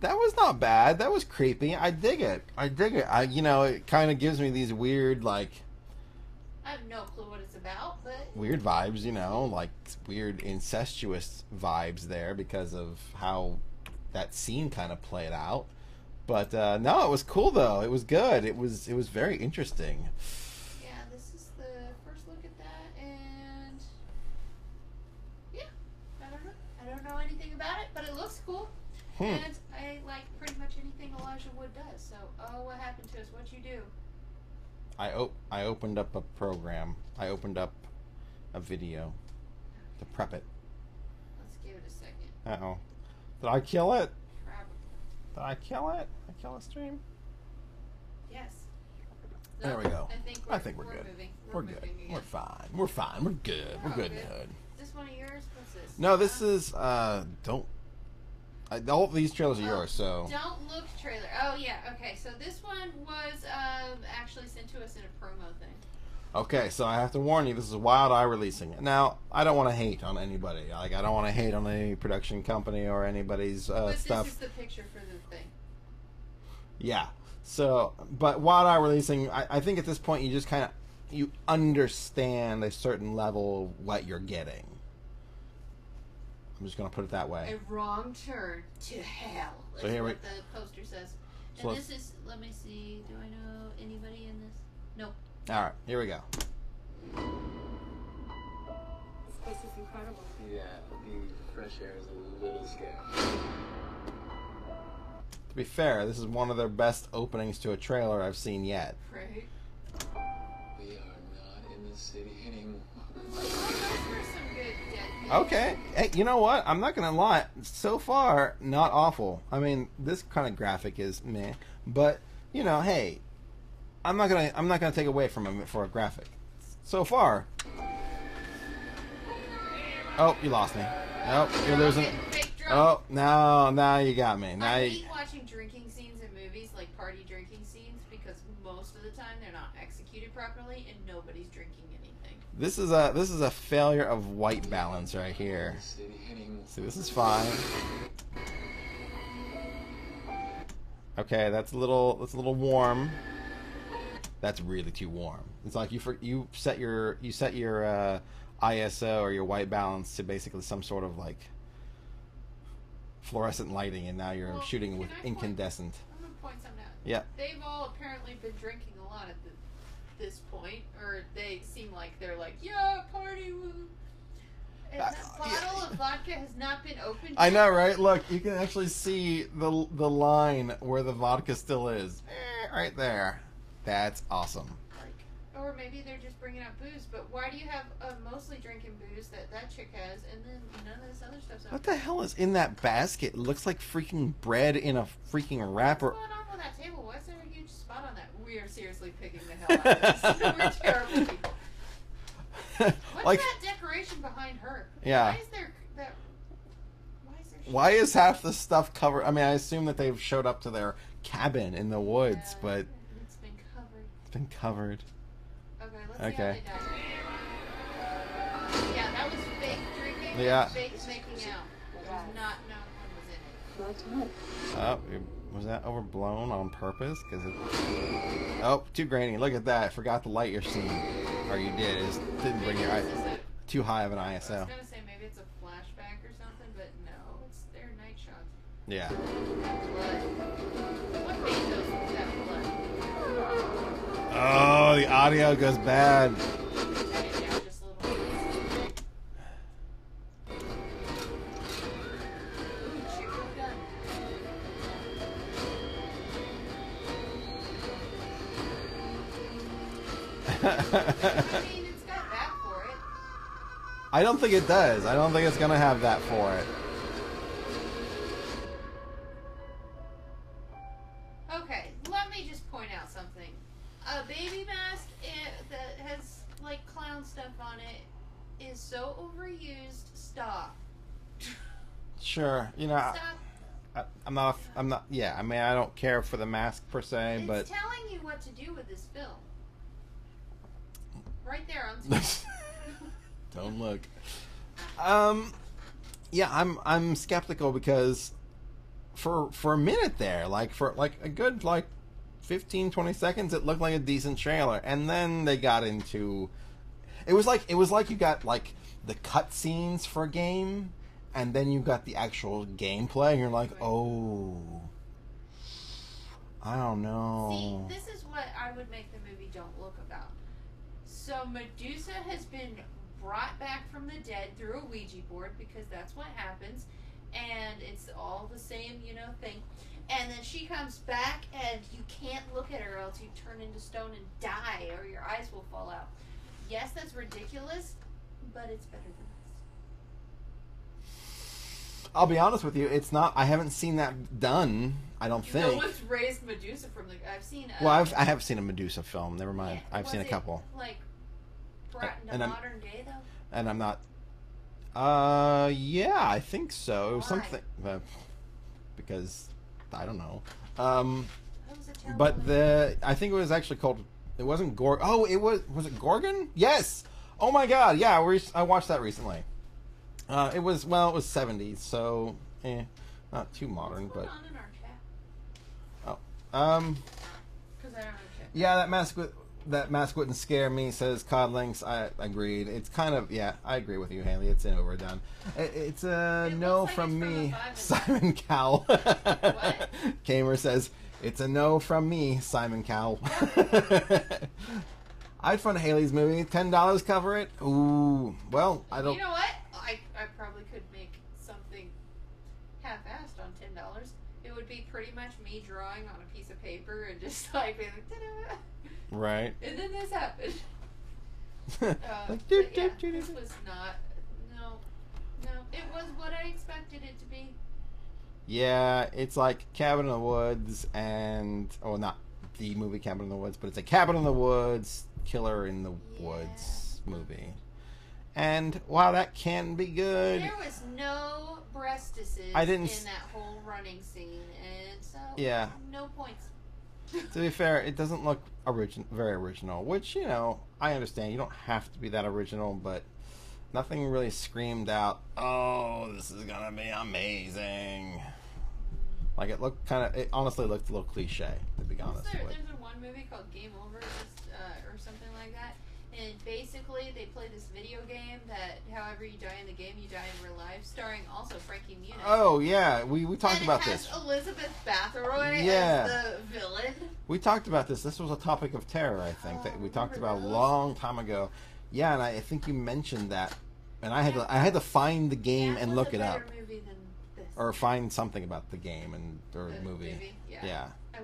That was not bad. That was creepy. I dig it. It kind of gives me these weird, like, I have no clue what it's about, but weird vibes, like weird incestuous vibes there because of how that scene kind of played out. But no, it was cool though. It was good. It was very interesting. yeah, this is the first look at that, and yeah, I don't know anything about it, but it looks cool, and I like pretty much anything Elijah Wood does. So, what happened to us? What'd you do? I opened up a program. I opened up a video to prep it. Let's give it a second. Uh-oh. Did I kill it? Probably. Did I kill it? Did I kill the stream? Yes. There we go. I think we're good. moving. We're good. moving again. We're fine. We're fine. We're good. We're all good. good. Good. Is this one of yours? What's this? No, this is all these trailers are Oh, yours, so Don't Look trailer. Oh yeah, okay. So this one was actually sent to us in a promo thing. okay. So I have to warn you, this is Wild Eye releasing it. Now, I don't want to hate on anybody. Like, I don't want to hate on any production company or anybody's But stuff. this is the picture for the thing. Yeah. So, but Wild Eye releasing, I think at this point you just kind of you understand a certain level of what you're getting. I'm just gonna put it that way. A wrong turn to hell. That's So here what the poster says. So And let's- this is. Let me see. Do I know anybody in this? Nope. All right, here we go. This place is incredible. Yeah, the fresh air is a little scary. To be fair, this is one of their best openings to a trailer I've seen yet. Right. We are not in the city anymore. Well, those were some good dead. Okay. Hey, you know what? I'm not gonna lie. So far, not awful. I mean, this kind of graphic is meh, but hey, I'm not gonna take away from him for a graphic. So far. Oh, you lost me. Nope, you're losing. Fake drunk. Oh, no, now you got me. Now I you. hate watching drinking scenes in movies, like party drinking scenes, because most of the time they're not executed properly and nobody's drinking anything. This is a failure of white balance right here. In the city anymore. See, this is fine. Okay, that's a little warm. That's really too warm. It's like you set your ISO or your white balance to basically some sort of like fluorescent lighting, and now you're Well, shooting can with I point- incandescent. I'm gonna point something out. Yeah. They've all apparently been drinking a lot at the this point, or they seem like they're like, yeah, party, woo. And that bottle of vodka has not been opened I yet. know, right? Look, you can actually see the line where the vodka still is. Right there. That's awesome. Or maybe they're just bringing out booze, but why do you have mostly drinking booze that chick has, and then none of this other stuff's What the hell is in that basket? It looks like freaking bread in a freaking wrapper. What's going on with that table? Why is there a huge spot on that? We are seriously picking the hell out of this. We're terrible people. What's Like, that decoration behind her? Yeah. Why is there that? why is half the stuff covered? I mean, I assume that they've showed up to their cabin in the woods, Yeah, but it's been covered. it's been covered. Okay, let's Okay. see how they died. Yeah, that was fake drinking. Yeah. And fake making out. It was not. No one was in it. Oh, was that overblown on purpose? Because it. Oh, too grainy. Look at that. Forgot to light your scene, or you did. It just didn't bring your eye Maybe this is too high of an I was ISO. gonna say maybe it's a flashback or something, but no, it's their night shots. Yeah. Blood. What made those that blood? Oh, the audio goes bad. Turn it down just a little bit. Ooh, shoot your gun. I mean, it's got that for it. I don't think it does. I don't think it's gonna have that for it. Okay, let me just point out something. A baby mask that has like clown stuff on it is so overused. Stop. Sure, you know, Stop. I'm not. Yeah, I mean, I don't care for the mask per se, It's but telling you what to do with this film. Right there on screen. don't look. Yeah, I'm skeptical because for a minute there, like for like a good like 15-20 seconds, it looked like a decent trailer, and then they got into. It was like you got like the cutscenes for a game, and then you got the actual gameplay, and you're like, oh, I don't know. See, this is what I would make the movie Don't Look about. So Medusa has been brought back from the dead through a Ouija board, because that's what happens, and it's all the same, thing. And then she comes back, and you can't look at her, else you turn into stone and die, or your eyes will fall out. Yes, that's ridiculous, but it's better than this. I'll be honest with you, it's not. I haven't seen that done. I don't think. No one's raised Medusa from the. I've seen. Well, I have seen a Medusa film. Never mind. Yeah, I've seen a was it, couple, like brought into and I'm- modern day though. and I'm not. Yeah, I think so. It was Why? something because I don't know. That was a terrible But movie. I think it was actually called. It wasn't Gorgon. Oh, it was. Was it Gorgon? Yes. Oh my God. Yeah, I watched that recently. It was 70s, so not too modern, What's going but on in our chat? Because I don't have chat. yeah, that mask wouldn't scare me. Says Codlinks. I agreed. It's kind of I agree with you, Haley. It's overdone. It's a It no looks like from it's from me, a 5 Simon Cowell. What? Kamer says it's a no from me, Simon Cowell. I'd fund Haley's movie. $10 cover it. Ooh, well, I don't. You know what? I probably could make something half-assed on $10. It would be pretty much me drawing on a piece of paper and just like being like, ta-da! Right. And then this happened. Like, But yeah, this was not. No. It was what I expected it to be. Yeah, it's like Cabin in the Woods not the movie Cabin in the Woods, but it's a Cabin in the Woods, Killer in the Woods movie. And while that can be good, There was no breastises I didn't in that whole running scene, and so Yeah. no points. to be fair, it doesn't look very original, which, I understand. You don't have to be that original, but nothing really screamed out, oh, this is gonna be amazing. Like, it honestly looked a little cliche, to be honest with. There's a one movie called Game Over, or something like that, and basically they play this video game that however you die in the game, you die in real life, starring also Frankie Muniz. Oh, yeah, we talked and about it has this. Elizabeth Bathory Yeah. as the villain. We talked about this. This was a topic of terror, I think, that we talked about a those? long time ago. Yeah, and I think you mentioned that, and I had to find the game That and was look a it up, better movie than this. or find something about the game and or The movie. Yeah. Yeah. I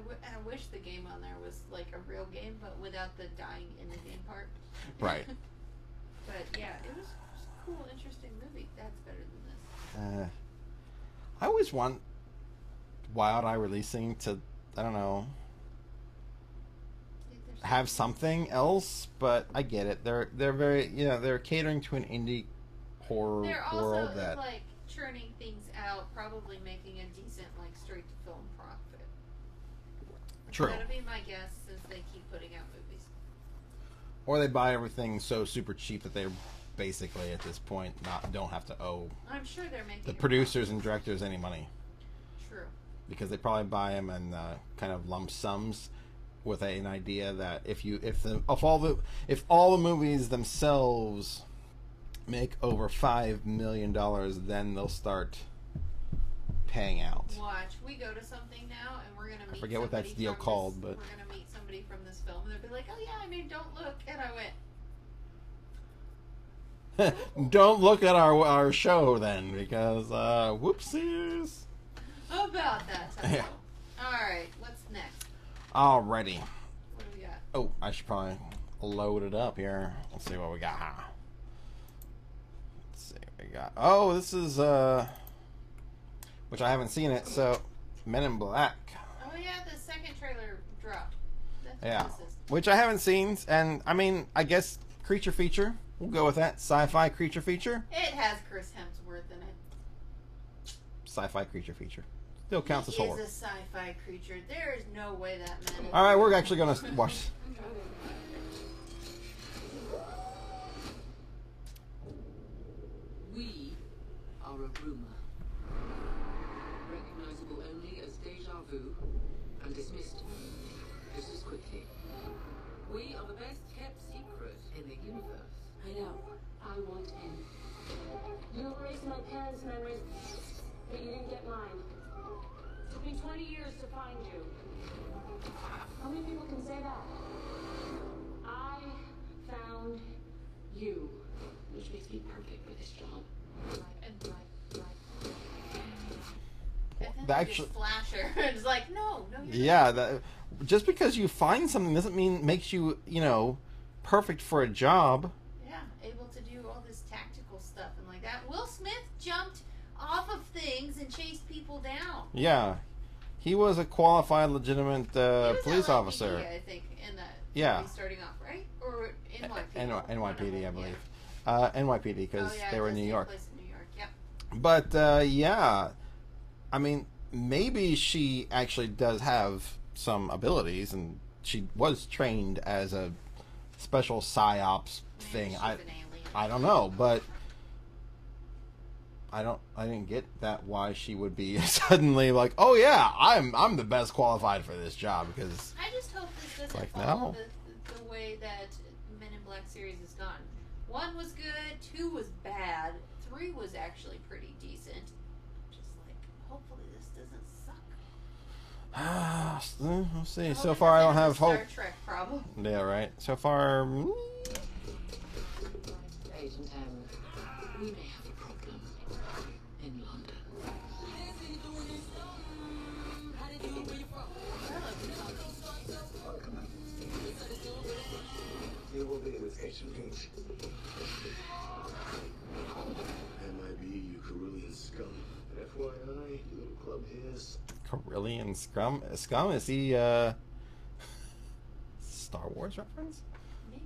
wish the game on there was like a real game, but without the dying in the game part. Right. But yeah, it was a cool, interesting movie. That's better than this. I always want Wild Eye releasing to, I don't know, There's have something else, but I get it. They're very, they're catering to an indie horror They're also world that like churning things out, probably making a decent like straight to film profit. true. That'll be my guess since they keep putting out movies. Or they buy everything so super cheap that they're basically at this point don't have to owe I'm sure they're making the a producers and directors any money, profit. True. because they probably buy them in kind of lump sums with an idea that if all the movies themselves make over $5 million, then they'll start paying out. Watch, we go to something now, and we're gonna meet. I forget what that somebody deal from called, this, but we're gonna meet somebody from this film, and they'll be like, "Oh yeah, I mean, Don't Look," and I went, don't look at our show then, because whoopsies. "How about that?" Typo. Yeah. All right, what's next? Alrighty. What do we got? Oh, I should probably load it up here. Let's see what we got. Let's see what we got. Oh, this is which I haven't seen it. So, Men in Black. Oh yeah, the second trailer dropped. That's Yeah, what this is. which I haven't seen, and I mean, I guess creature feature. We'll go with that. Sci-fi creature feature. It has Chris Hemsworth in it. Sci-fi creature feature. Still counts as He horror. is a sci-fi creature. There is no way that man. All right, we're actually gonna watch. We are a rumor. Recognizable only as deja vu and dismissed just as quickly. We are the best kept secret in the universe. I know. I want in. You erased my parents' memories, but you didn't get mine. It took me 20 years to find you. How many people can say that? I found you. Which makes me perfect for this job. And then That they actually- just flash her. It's like, no, you're Yeah, just because you find something doesn't mean makes you perfect for a job. Yeah, able to do all this tactical stuff and like that. Will Smith jumped off of things and chased people down. Yeah, he was a qualified, legitimate He was police LAPD, officer. I think, in that Yeah. movie starting off, right? Or NYPD. NYPD, I Yeah. believe. NYPD, because Oh, yeah, they were it in does New take York. place in New York. Yep. But yeah, I mean, maybe she actually does have some abilities, and she was trained as a special psyops thing. Maybe she's I an alien. I don't know, but I didn't get that why she would be suddenly like, oh yeah, I'm the best qualified for this job, because I just hope this doesn't Like, follow no. the way that Men in Black series has gone. 1 was good, 2 was bad, 3 was actually pretty decent. Just like, hopefully this doesn't suck. we'll see. hope So it far, I doesn't don't a have hope. Star Trek problem. Yeah, right. So far, Agent M, we may have a problem in London. You will be with Agent Pete. MIB, you Carillion scum. FYI, your little club here's Carillion Scum. Scum, is he Star Wars reference? Maybe.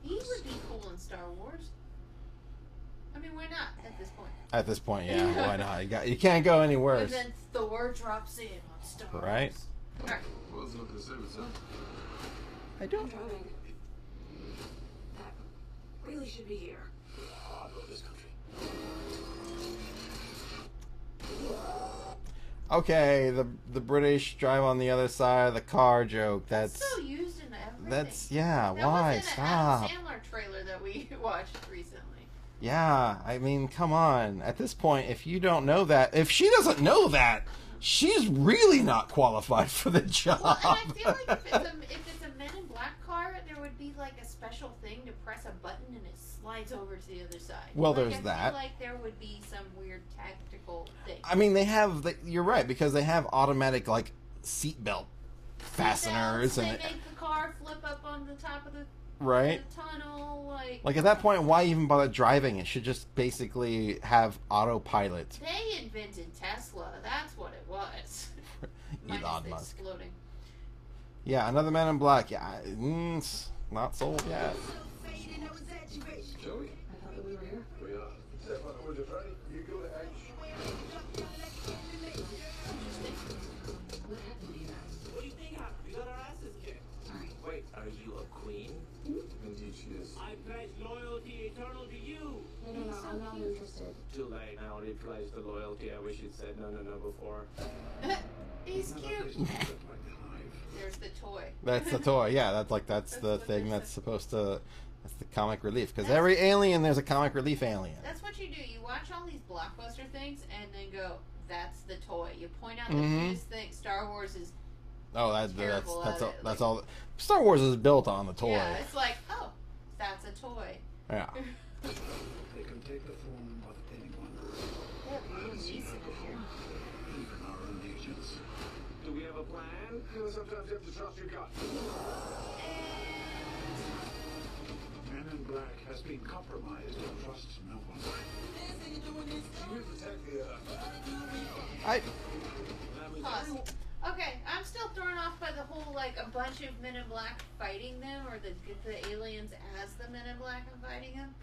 He would be cool in Star Wars. I mean, why not at this point? At this point, yeah, why not? You can't go any And worse. then Thor drops in on Star Wars. Right. Alright. well, it's not the service, huh? I I'm don't. driving. That really should be here. I love this country. Okay, the British drive on the other side of the car joke. That's So used in everything. yeah. That Why was in an Adam stop? Sandler trailer that we watched recently. Yeah, I mean, come on. At this point, if you don't know that, if she doesn't know that, she's really not qualified for the job. Well, and I feel like if it's a Men in Black car, there would be like a special thing to press a button and it slides over to the other side. Well, like, there's I that. feel like there would be some weird tactical thing. I mean, you're right, because they have automatic, like, seatbelt fasteners. They And make the car flip up on the top of the right? tunnel. Like, at that point, why even bother driving? It should just basically have autopilot. They invented Tesla. That's what it was. Minus Elon the Musk. exploding. Yeah, another Man in Black. Yeah, it's not sold yet. Joey, I thought that we were here. we are. Step on the wood, Freddy. You go ahead. What happened here? What do you think happened? We got our asses kicked. Sorry. Wait, are you a queen? Indeed she is. I pledge loyalty eternal to you. No, I'm not interested. Too late. I already pledged the loyalty. I wish you'd said no before. He's cute. Like the hive. There's the toy. That's the toy. Yeah, that's That's the what thing they that's said. supposed to. That's the comic relief. Because That's- every alien, there's a comic relief alien. That's what you do. You watch all these blockbuster things and then go, "That's the toy." You point out the Mhm. cutest thing. Star Wars is Oh, that's terrible that's at all, it. that's Like- all. Star Wars is built on the toy. yeah. It's like, oh, that's a toy. Yeah. They can take the form of anyone, They have Liam Neeson in here. even our own agents. Do we have a plan? You know, sometimes you have to trust your gut. Man in Black has been compromised and trusts no one. You protect the I Pause. Okay, I'm still thrown off by the whole like a bunch of Men in Black fighting them, or the aliens as the Men in Black and fighting them.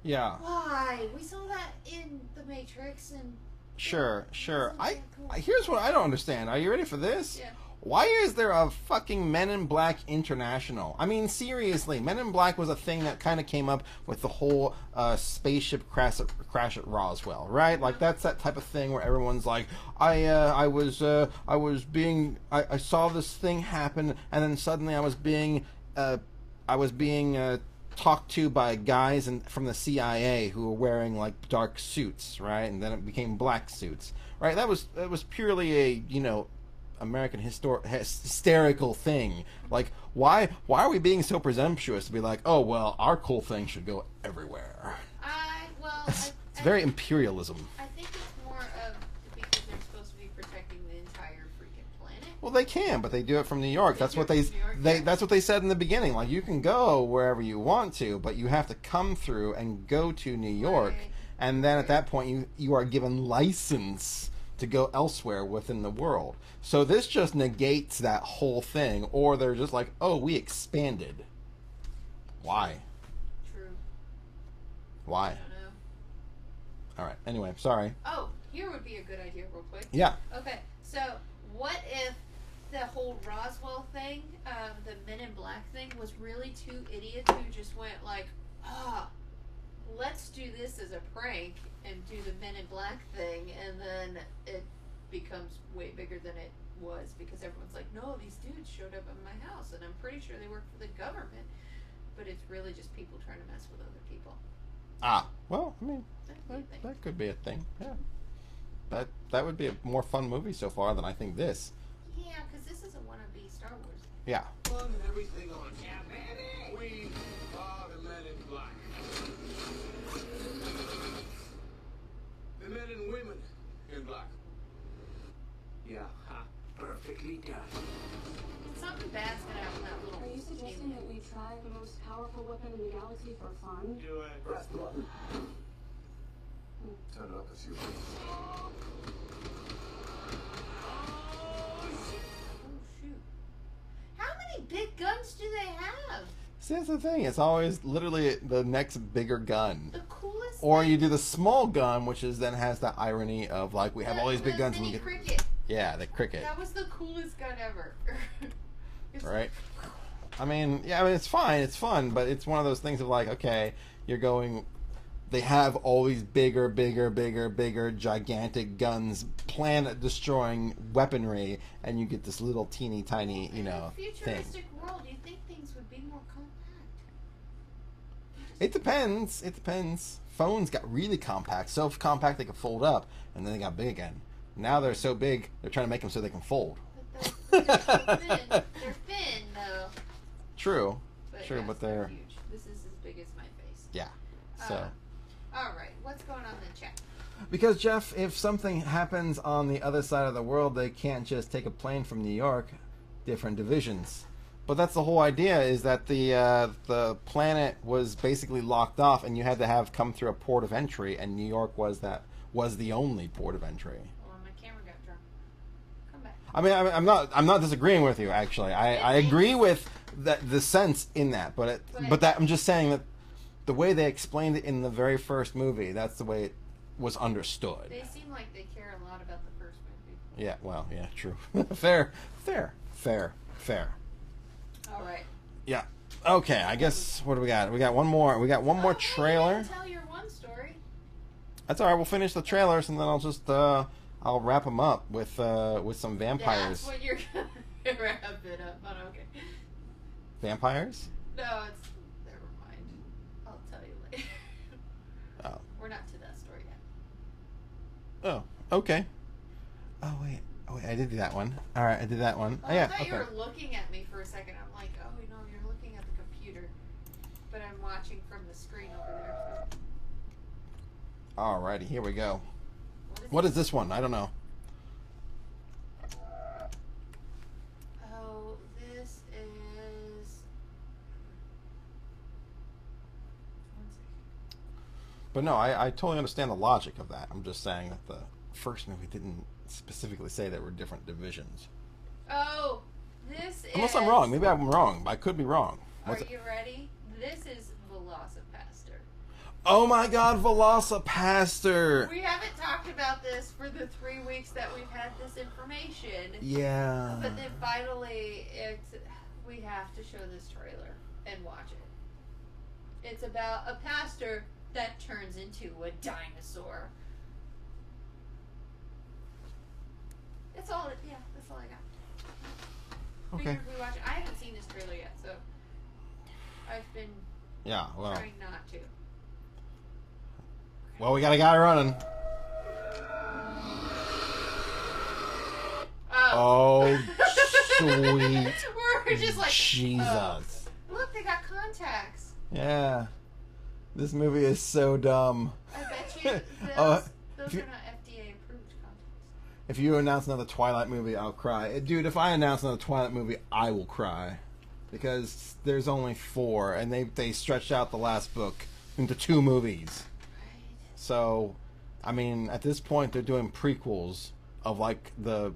yeah. Why? We saw that in The Matrix, and Sure. Wasn't that cool? Here's what I don't understand. Are you ready for this? Yeah. Why is there a fucking Men in Black International? I mean, seriously, Men in Black was a thing that kind of came up with the whole spaceship crash at Roswell, right? Like that's that type of thing where everyone's like, I saw this thing happen, and then suddenly I was being talked to by guys from the CIA who were wearing like dark suits, right? And then it became black suits, right? That was purely a American hysterical thing. Like, why are we being so presumptuous to be like, oh well, our cool thing should go everywhere? It's very imperialism. I think it's more of because they're supposed to be protecting the entire freaking planet. Well, they can, but they do it from New York. They That's do what it they from New York, they yeah. that's what they said in the beginning. Like, you can go wherever you want to, but you have to come through and go to New York, Right. and then at that point you are given license to go elsewhere within the world. So this just negates that whole thing, or they're just like, oh, we expanded. Why? True. Why? I don't know. All right. Anyway, sorry. Oh, here would be a good idea, real quick. Yeah. Okay, so what if the whole Roswell thing, the Men in Black thing, was really two idiots who just went like, let's do this as a prank and do the Men in Black thing, and then it becomes way bigger than it was because everyone's like, no, these dudes showed up at my house, and I'm pretty sure they work for the government, but it's really just people trying to mess with other people. Well, I mean, That could be a thing. that could be a thing. Yeah. That would be a more fun movie so far than I think this. Yeah, because this is a wannabe Star Wars. Yeah. Fun and everything on. Yeah, baby. We are the Men in Black. The men and women in black. Yeah, perfectly done. Something bad's gonna happen to that little. Are you suggesting that we try the most powerful weapon in the galaxy for fun? Do it. Press the button. Turn it up a few. Oh shoot! How many big guns do they have? See, that's the thing. It's always literally the next bigger gun. The coolest. Or thing- you do the small gun, which is then has that irony of like we have all these big guns and Mini you get cricket. yeah the cricket, That was the coolest gun ever. It's right? I mean, it's fine, it's fun, but it's one of those things of like, okay, you're going. They have all these bigger, gigantic guns, planet-destroying weaponry, and you get this little teeny tiny, In a thing. futuristic world, you think things would be more compact? It depends. It depends. Phones got really compact, so compact they could fold up, and then they got big again. Now they're so big, they're trying to make them so they can fold. But they're thin. They're thin, though. True. But True, yes, but they're... huge. This is as big as my face. Yeah. So... All right, what's going on in the chat? Because, Jeff, if something happens on the other side of the world, they can't just take a plane from New York. Different divisions. But that's the whole idea, is that the planet was basically locked off, and you had to have come through a port of entry, and New York was the only port of entry. Well, my camera got drunk. Come back. I mean, I'm not disagreeing with you. Actually, I agree with the sense in that, but I'm just saying that the way they explained it in the very first movie, that's the way it was understood. They seem like they care a lot about the first movie. Yeah. Well. Yeah. True. Fair. All right. Yeah. Okay. I guess what do we got? We got one more. We got one more trailer. You tell your one story. That's all right. We'll finish the trailers, and then I'll just I'll wrap them up with some vampires. That's what you're gonna wrap it up. But okay. Vampires? No, it's never mind. I'll tell you later. Oh. We're not to that story yet. Oh. Okay. Oh wait. I did do that one. All right, I did that one. Oh, Oh, yeah. I thought you Okay. were looking at me for a second. I'm like, oh no, you're looking at the computer, but I'm watching from the screen over there. Alrighty, here we go. What is this one? I don't know. Oh, this is. One second. But no, I totally understand the logic of that. I'm just saying that the first movie didn't specifically say there were different divisions. Oh, this is. Unless I'm wrong. Maybe I'm wrong. I could be wrong. Are What's it? you ready? This is Velocipaster. Oh my God, Velocipaster! We haven't talked about this for the 3 weeks that we've had this information. Yeah. But then finally, we have to show this trailer and watch it. It's about a pastor that turns into a dinosaur. That's all I got. Okay. Figured we watch it. I haven't seen this trailer yet, so I've been Yeah. Well. trying not to. Well, we got a guy running. Oh, sweet We're just like, Jesus. oh, look, they got contacts. Yeah. This movie is so dumb. I bet you Oh, those if you- are not FDA approved contacts. If you announce another Twilight movie, I'll cry. Dude, if I announce another Twilight movie, I will cry. Because there's only 4, and they stretched out the last book into 2 movies. Right. So, I mean, at this point, they're doing prequels of, like, the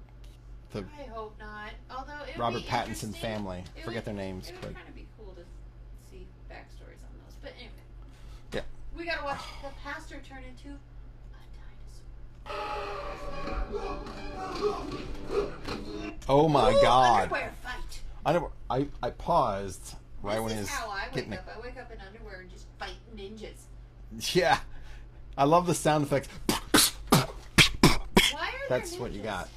I hope not. Although it would Robert be Pattinson interesting. family. It Forget would- their names. It would But kind of be cool to see backstories on those. But anyway, yeah. we gotta watch the pastor turn into a dinosaur. Oh my Ooh, God. Underwear fight. I paused right when This he is was how I getting wake up. I wake up in underwear and just fight ninjas. Yeah. I love the sound effects. Why are That's there what you ninjas? got.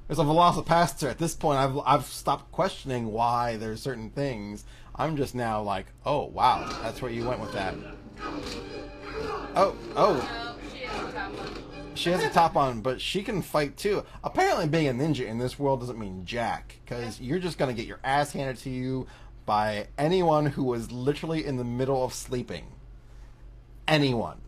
There's a Velocipaster. At this point, I've stopped questioning why there's certain things. I'm just now like, oh wow, that's where you went with that. Oh. No, she has a top one. She has a top on, but she can fight too. Apparently, being a ninja in this world doesn't mean jack, because you're just gonna get your ass handed to you by anyone who was literally in the middle of sleeping. Anyone.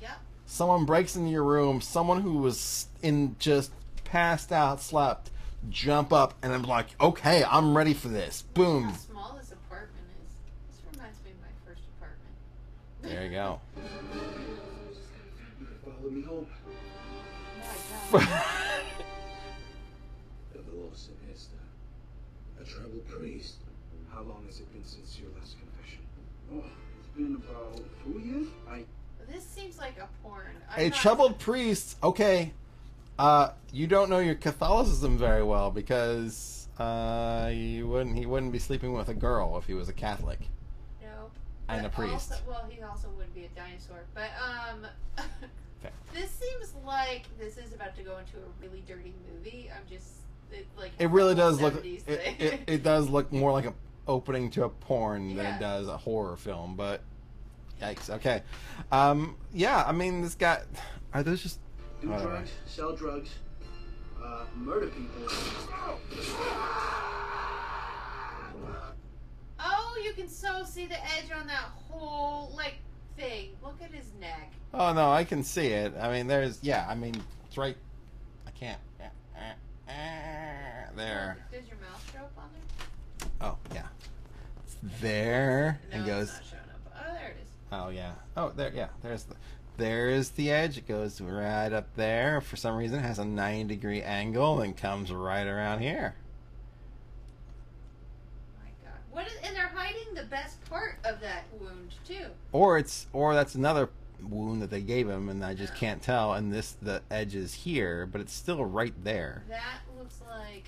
Yep. Someone breaks into your room, someone who was in just passed out, slept, jump up, and I'm like, okay, I'm ready for this. Boom. How small this apartment is. This reminds me of my first apartment. There you go. Follow me home. No, I The Velocipaster. A troubled priest. How long has it been since your last confession? Oh, it's been about 4 years. don't. This seems like a porn. A troubled priest. Okay. You don't know your Catholicism very well, because he wouldn't be sleeping with a girl if he was a Catholic. No. And But a priest. He also would be a dinosaur. But Fair. this seems like this is about to go into a really dirty movie. It really does look. 70s thing. It does look more like a opening to a porn than Yeah. it does a horror film. But yikes. Okay. Yeah. I mean, this guy. Are those just Do Whatever. drugs, sell drugs, murder people. Oh, you can so see the edge on that whole like thing. Look at his neck. Oh no, I can see it. I mean, there's it's right. I can't. There. Does your mouth show up on there? Oh yeah. It's there No, and it's goes. not showing up. Oh, there it is. Oh yeah. Oh there. Yeah. There's the edge. It goes right up there. For some reason, it has a 90-degree angle and comes right around here. My God. What is, and they're hiding the best part of that wound too. Or that's another wound that they gave him, and I just can't tell. And the edge is here, but it's still right there. That looks like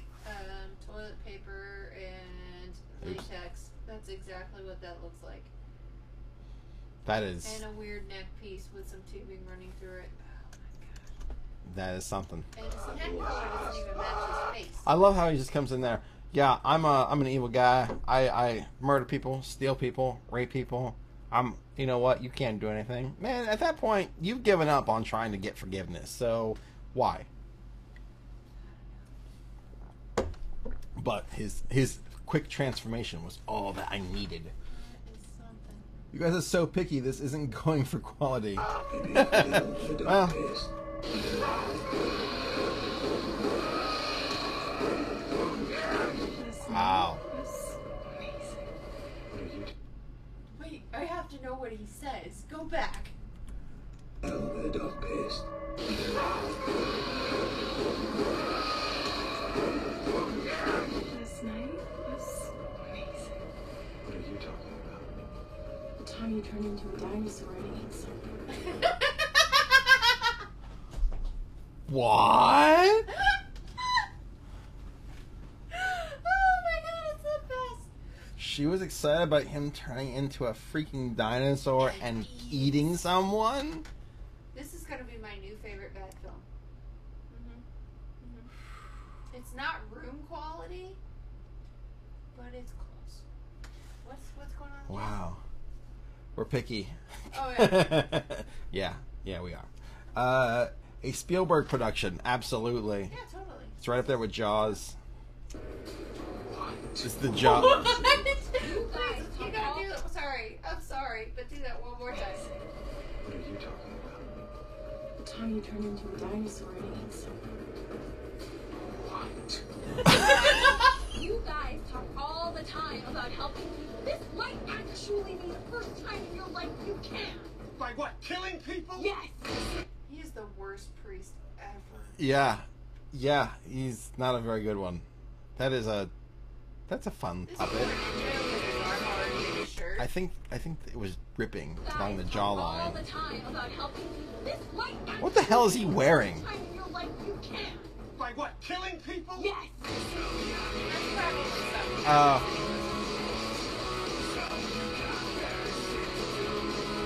toilet paper and Oops. latex. That's exactly what that looks like. That is And a weird neck piece with some tubing running through it. Oh my God. that is something. And his neck color doesn't even match his face. I love how he just comes in there. Yeah, I'm an evil guy. I murder people, steal people, rape people. You know what? You can't do anything, man. At that point, you've given up on trying to get forgiveness. So why? But his quick transformation was all that I needed. That is something. You guys are so picky. This isn't going for quality. Well, wow. Wait, I have to know what he says. Go back. The dog pissed. Last night was amazing. What are you talking about? The time you turned into a dinosaur and ate something. What? Oh my God, it's the best. She was excited about him turning into a freaking dinosaur and eating someone? This is gonna be my new favorite bad film. It's not room quality, but it's close. What's going on? Wow. We're picky. Oh yeah. yeah, we are. A Spielberg production, absolutely. Yeah, totally. It's right up there with Jaws. It's the Jaws. Please, you gotta do that. Sorry, I'm sorry, but do that one more time. What are you talking about? The time you turned into a dinosaur and ate something. You guys talk all the time about helping people. This might actually be the first time in your life you can. By what? Killing people? Yes. He is the worst priest ever. Yeah, he's not a very good one. That's a fun This is puppet. more ninja with his arm already in his shirt. I think it was ripping Guys along the talk all jawline. the time about helping people. This might actually What the hell is he be the wearing? first time in your life you can. By what? Killing people? Yes. That's probably something.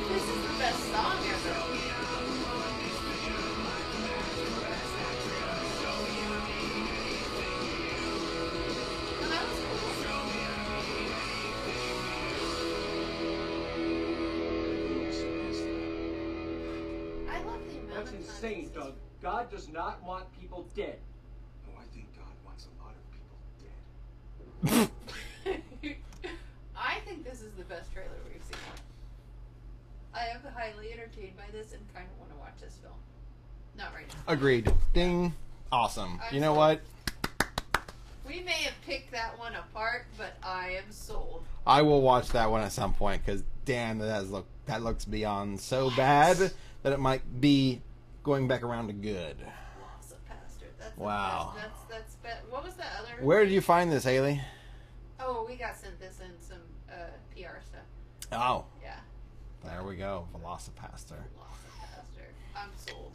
This is the best song ever. Oh, that was cool. I love the amount That's of insane, times- Doug. God does not want people dead. Oh, I think God wants a lot of people dead. I think this is the best trailer we've seen. I am highly entertained by this and kind of want to watch this film. Not right now. Agreed. Ding. Awesome. I'm You know sold. what? We may have picked that one apart, but I am sold. I will watch that one at some point because damn, that looks beyond so bad that it might be going back around to good. Lost a pastor. That's the Wow. best. What was that other? Where did you find this, Haley? Oh, we got sent this in some PR stuff. Oh, Yeah. there we go. Velocipaster. Lost a pastor. I'm sold.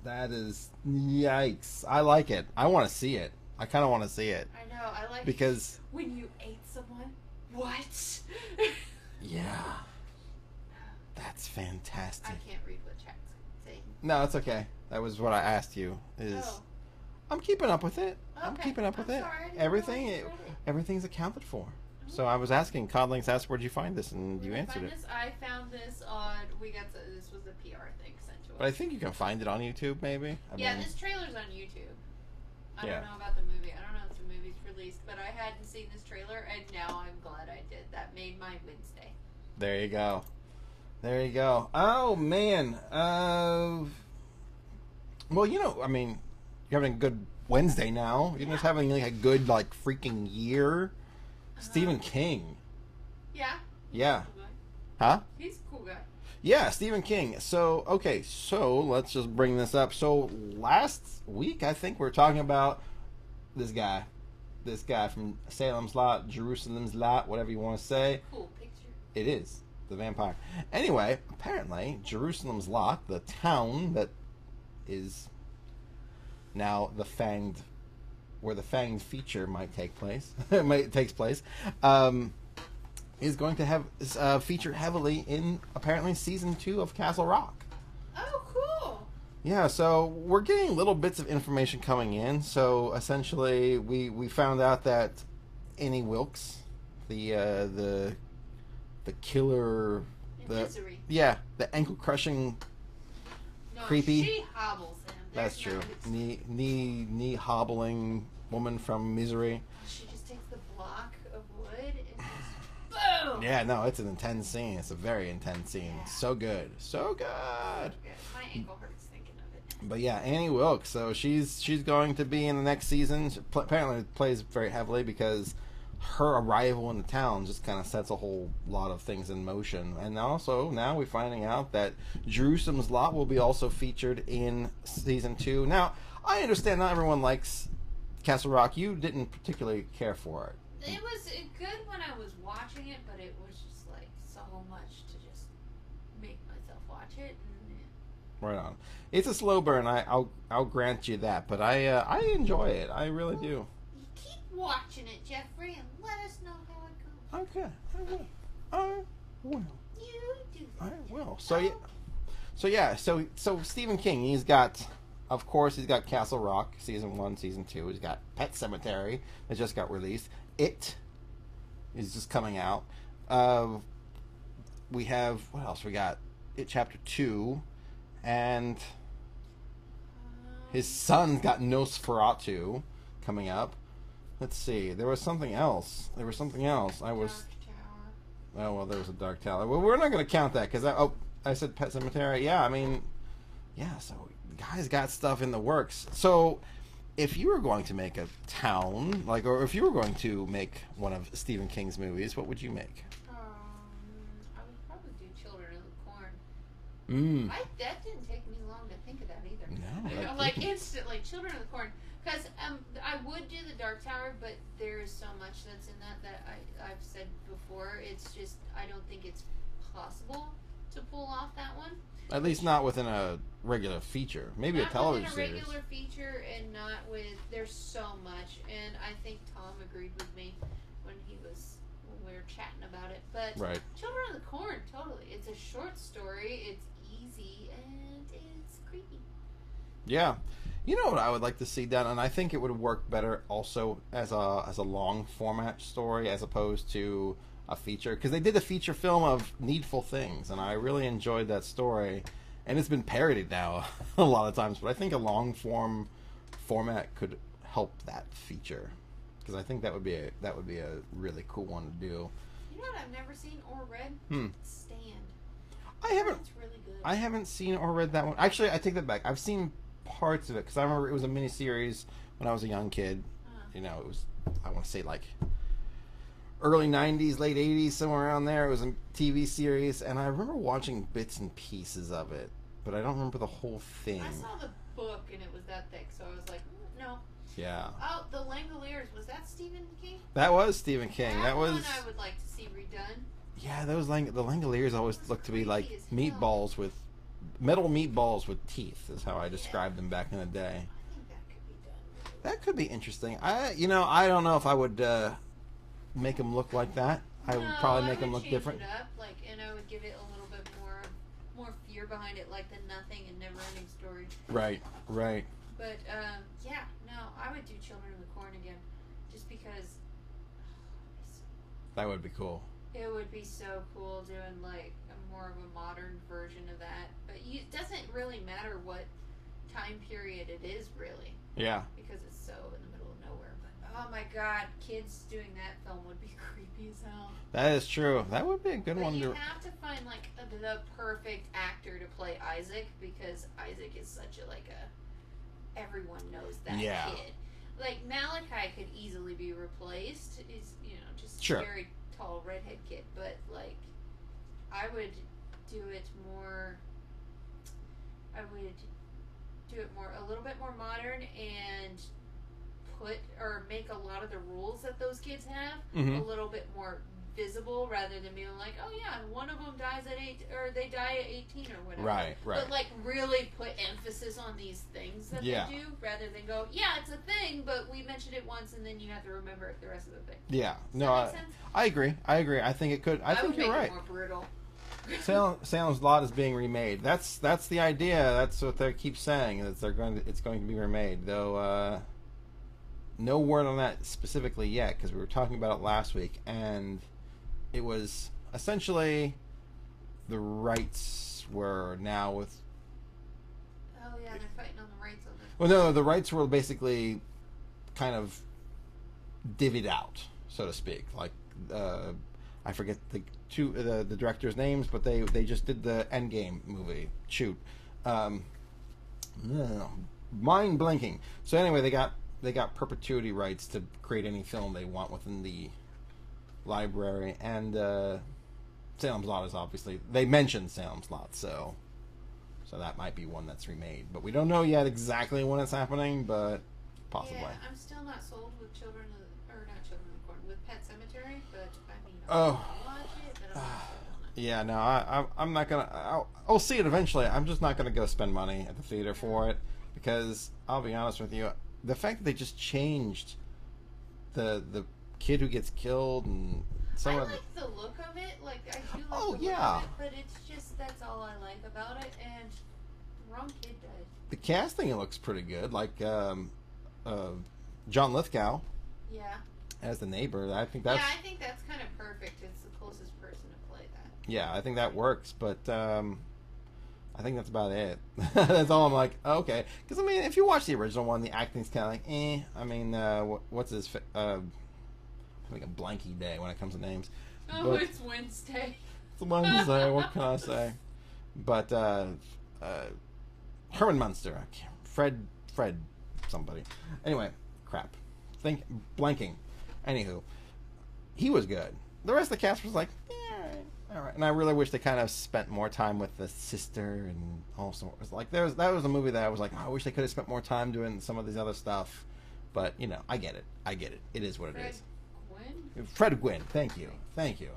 That is yikes. I like it. I want to see it. I kind of want to see it I know. I like because when you ate someone. What? yeah, that's I fantastic. can't read what chat's saying. No, it's okay. That was what I asked you. Is Oh. I'm keeping up with it. I'm Okay. keeping up with I'm it. sorry, I didn't Everything, realize you read it. everything's accounted for. So I was asking, Codlinks asked, where'd you find this? And you Where did I answered find it. this? I found this on. This was a PR thing sent to us. But I think you can find it on YouTube, maybe. Yeah, this trailer's on YouTube. I Yeah. don't know about the movie. I don't know if the movie's released, but I hadn't seen this trailer, and now I'm glad I did. That made my Wednesday. There you go. There you go. Oh, man. Well, you know, I mean, you're having a good Wednesday now. You're just having like a good, like, freaking year. Stephen King. Yeah. Yeah. Cool guy. Huh? He's a cool guy. Yeah, Stephen King. So, okay, so let's just bring this up. So, last week, I think we were talking about this guy. This guy from Salem's Lot, Jerusalem's Lot, whatever you want to say. Cool picture. It is. The vampire. Anyway, apparently, Jerusalem's Lot, the town that is now the Fanged, where the Fanged feature might take place, takes place, is going to have featured heavily in apparently season 2 of Castle Rock. Oh, cool. Yeah, so we're getting little bits of information coming in. So essentially, we found out that Annie Wilkes, the killer, Misery. the ankle crushing, No, creepy. She hobbles him. That's There's true. no- Knee hobbling woman from Misery. She just takes the block of wood and just boom. Yeah, no, it's an intense scene. It's a very intense scene. Yeah. So good, so good. Okay, my ankle hurts thinking of it. But yeah, Annie Wilkes. So she's going to be in the next season. She apparently plays very heavily because her arrival in the town just kind of sets a whole lot of things in motion. And also now we're finding out that Jerusalem's Lot will be also featured in season 2. Now I understand not everyone likes Castle Rock. You didn't particularly care for it. It was good when I was watching it, but it was just like so much to just make myself watch it. And, Right on. It's a slow burn. I'll grant you that, but I enjoy it. I really do. you keep watching it, Jeffrey, and let us know how it goes. Okay, I will. I will. You do that. I will. So Stephen King. He's got Castle Rock season 1, season 2. He's got Pet Sematary that just got released. It is just coming out. We have what else? We got It Chapter 2, and his son's got Nosferatu coming up. Let's see. There was something else. I was. Dark Tower. Oh well, there was a Dark Tower. Well, we're not going to count that because I said Pet Sematary. Yeah, I mean, yeah. So the guy's got stuff in the works. So if you were going to make a town, or if you were going to make one of Stephen King's movies, what would you make? I would probably do Children of the Corn. That didn't take me long to think of that either. No, that Like didn't. instantly, Children of the Corn. Because I would do the Dark Tower, but there is so much that's in that I've said before. It's just I don't think it's possible to pull off that one. At least not within a regular feature. Maybe Not a television within a series. regular feature, and not with. There's so much, and I think Tom agreed with me when we were chatting about it. But Right. Children of the Corn, totally. It's a short story. It's easy and it's creepy. Yeah. You know what I would like to see done, and I think it would work better also as a long format story as opposed to a feature, because they did a feature film of Needful Things, and I really enjoyed that story, and it's been parodied now a lot of times. But I think a long format could help that feature, because I think that would be a really cool one to do. You know what I've never seen or read? Stand. I haven't. It's really good. I haven't seen or read that one. Actually, I take that back. I've seen parts of it because I remember it was a miniseries when I was a young kid. You know, it was, I want to say, like early 90s, late 80s, somewhere around there. It was a TV series, and I remember watching bits and pieces of it, but I don't remember the whole thing. I saw the book and it was that thick, so I was like, no. Yeah. Oh, The Langoliers. Was that Stephen King? That was Stephen King. That was... one I would like to see redone. Yeah, those the Langoliers always look to be like Creepy as hell. meatballs with... metal meatballs with teeth is how I described them back in the day. I think that could be done. That could be interesting. I don't know if I would make them look like that. I would probably make them look change different. It up, and I would give it a little bit more fear behind it, like the Nothing and Never Ending Story. Right. But I would do Children of the Corn again, just because. That would be cool. It would be so cool doing like a more of a modern version of that. But it doesn't really matter what time period it is, really, Yeah. because it's so in the middle of nowhere. But oh my god, kids doing that film would be creepy as hell. That is true. That would be a good But one you to. have to find like the perfect actor to play Isaac, because Isaac is such a everyone knows that Yeah. kid. Like Malachi could easily be replaced. He's just Sure. a very tall redhead kid, but like I would do it more. I would do it a little bit more modern and make a lot of the rules that those kids have Mhm. a little bit more visible, rather than being like, oh yeah, one of them dies at 8 or they die at 18 or whatever. Right. But like really put emphasis on these things that Yeah. they do, rather than go, yeah, it's a thing, but we mentioned it once and then you have to remember it the rest of the thing. Yeah. Does No, that make sense? I agree. I think it could. I think would you're make right. it more brutal. Salem's Lot is being remade. That's the idea. That's what they keep saying. That it's going to be remade. Though no word on that specifically yet, because we were talking about it last week, and it was essentially the rights were now with. Oh yeah, they're fighting on the rights on this. Well, no, the rights were basically kind of divvied out, so to speak. Like I forget the directors' names, but they just did the Endgame movie. Shoot, mind blanking. So anyway, they got perpetuity rights to create any film they want within the library, and Salem's Lot is obviously, they mentioned Salem's Lot, so that might be one that's remade, but we don't know yet exactly when it's happening, but possibly. Yeah, I'm still not sold with not Children of the Corn, with Pet Cemetery, but I mean, Oh. I'll watch it, but I'm not sold on it. Yeah, no, I'm not gonna. I'll see it eventually. I'm just not gonna go spend money at the theater for it, because I'll be honest with you, the fact that they just changed the kid who gets killed and some I of like the look of it. Like I do like Oh, the look yeah. of it, but it's just that's all I like about it. And the wrong kid died. the casting, it looks pretty good. Like John Lithgow Yeah. as the neighbor. I think that's Yeah, I think that's kind of perfect. It's the closest person to play that. yeah, I think that works. But I think that's about it. That's all I'm like, okay. Because I mean, if you watch the original one, the acting's kind of like, eh. I mean, what's his? I'm having a blanky day when it comes to names. Oh, But- it's Wednesday. It's Wednesday. What can I say? But Herman Munster, Fred, somebody. Anyway, crap. Blanking. Anywho, he was good. The rest of the cast was like, all right. And I really wish they kind of spent more time with the sister, and also it was like that was a movie that I was like, oh, I wish they could have spent more time doing some of these other stuff. But I get it. It is what it Fred is. Gwynn? Fred Gwynn. Thank you.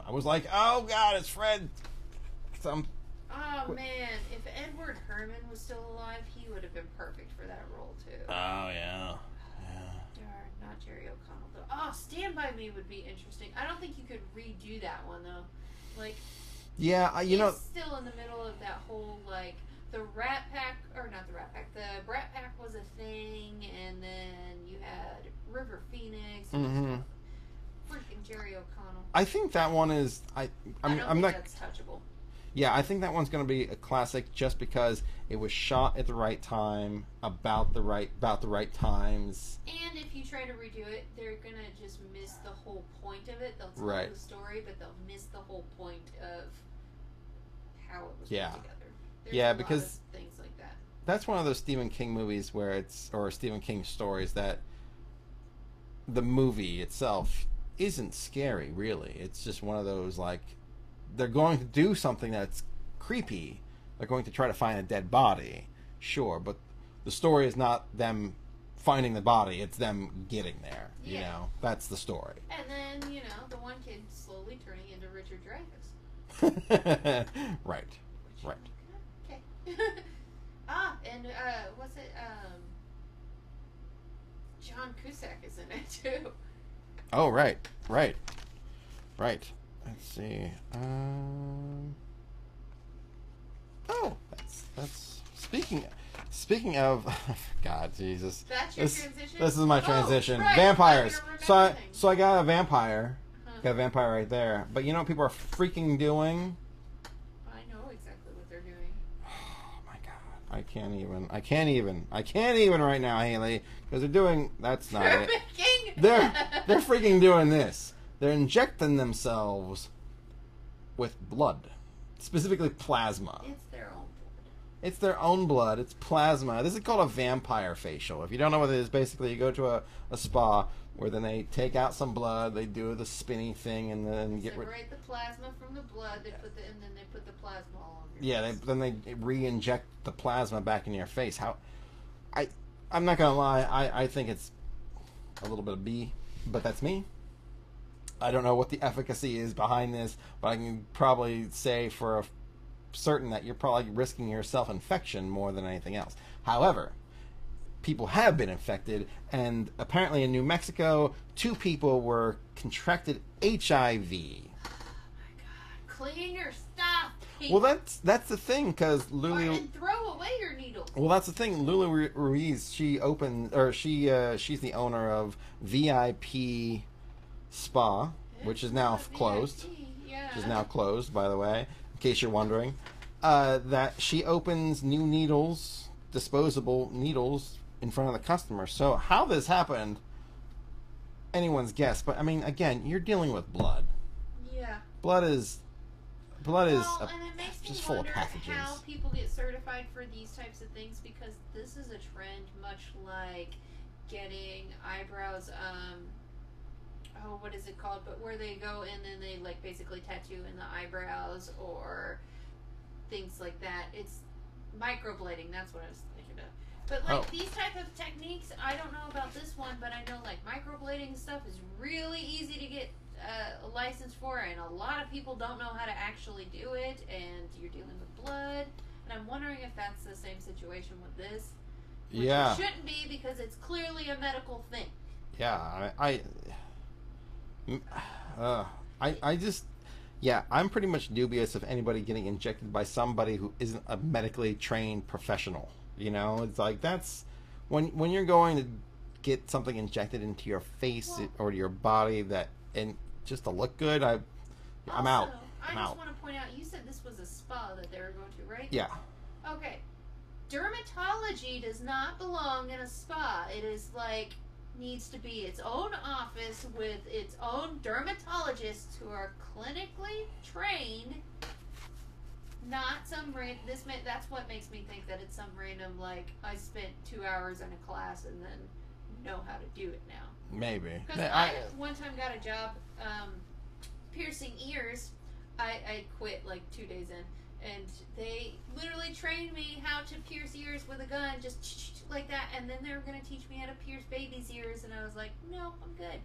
I was like, oh god, it's Fred. Oh man, if Edward Herman was still alive, he would have been perfect for that role too. Oh yeah. Darn, not Jerry O'Connell though. Oh, Stand By Me would be interesting. I don't think you could redo that one though. Like, Yeah, it's still in the middle of that whole like the Rat Pack, or not the Rat Pack. The Brat Pack was a thing, and then you had River Phoenix. And freaking Jerry O'Connell. I think that one is. I I'm don't think not. that's touchable. Yeah, I think that one's going to be a classic just because it was shot at the right time, about the right times. And if you try to redo it, they're gonna just miss the whole point of it. They'll tell Right. the story, but they'll miss the whole point of how it was Yeah. put together. There's Yeah, a lot because- of things like that. That's one of those Stephen King movies or Stephen King stories that the movie itself isn't scary, really. It's just one of those, like, they're going to do something that's creepy. They're going to try to find a dead body, sure, but the story is not them finding the body, it's them getting there, you Yeah. know? That's the story. And then, the one kid slowly turning into Richard Dreyfuss. Right. Which, Right. Okay. And what's it? John Cusack is in it too. Oh, right. Let's see. Oh, that's speaking of God, Jesus. That's your transition? This is my Oh, transition. right. Vampires. I remember things. So I got a vampire. Huh. Got a vampire right there. But you know what people are freaking doing? I know exactly what they're doing. Oh my god. I can't even right now, Haley. Because they're doing... That's not They're it. making... They're freaking doing this. They're injecting themselves with blood. Specifically plasma. It's their own blood. It's their own blood. It's plasma. This is called a vampire facial. If you don't know what it is, basically you go to a spa where then they take out some blood, they do the spinny thing, and then get rid. Separate the plasma from the blood. They put the and then they put the plasma all over. Yeah, then they re-inject the plasma back in your face. I'm not gonna lie. I think it's a little bit of B, but that's me. I don't know what the efficacy is behind this, but I can probably say for a certain that you're probably risking yourself infection more than anything else. However, people have been infected, and apparently in New Mexico, 2 people were contracted HIV. Clean your stuff. Well, that's the thing, because Lulu. And throw away your needles. Well, that's the thing. Lulu Ruiz, she's the owner of VIP Spa, which is now closed. Yeah. Which is now closed, by the way, in case you're wondering. That she opens new needles, disposable needles, in front of the customer. So how this happened, anyone's guess. But I mean, again, you're dealing with blood. Yeah. Blood is And it makes me just full of wonder pathogens. how people get certified for these types of things, because this is a trend much like getting eyebrows, what is it called? But where they go and then they like basically tattoo in the eyebrows or things like that. It's microblading, that's what I was thinking of. But like these type of techniques, I don't know about this one, but I know like microblading stuff is really easy to get a license for, and a lot of people don't know how to actually do it, and you're dealing with blood, and I'm wondering if that's the same situation with this. Which Yeah. it shouldn't be, because it's clearly a medical thing. Yeah, I just, yeah, I'm pretty much dubious of anybody getting injected by somebody who isn't a medically trained professional. You know, it's like that's when you're going to get something injected into your face or to your body and just to look good. I'm out. I just want to point out, you said this was a spa that they were going to, right? Yeah. Okay. Dermatology does not belong in a spa. It is like needs to be its own office with its own dermatologists who are clinically trained. Not some that's what makes me think that it's some random, like, I spent 2 hours in a class and then know how to do it now. Maybe. Because I one time got a job piercing ears. I quit like 2 days in, and they literally trained me how to pierce ears with a gun, just like that, and then they were going to teach me how to pierce babies' ears, and I was like, no, I'm good.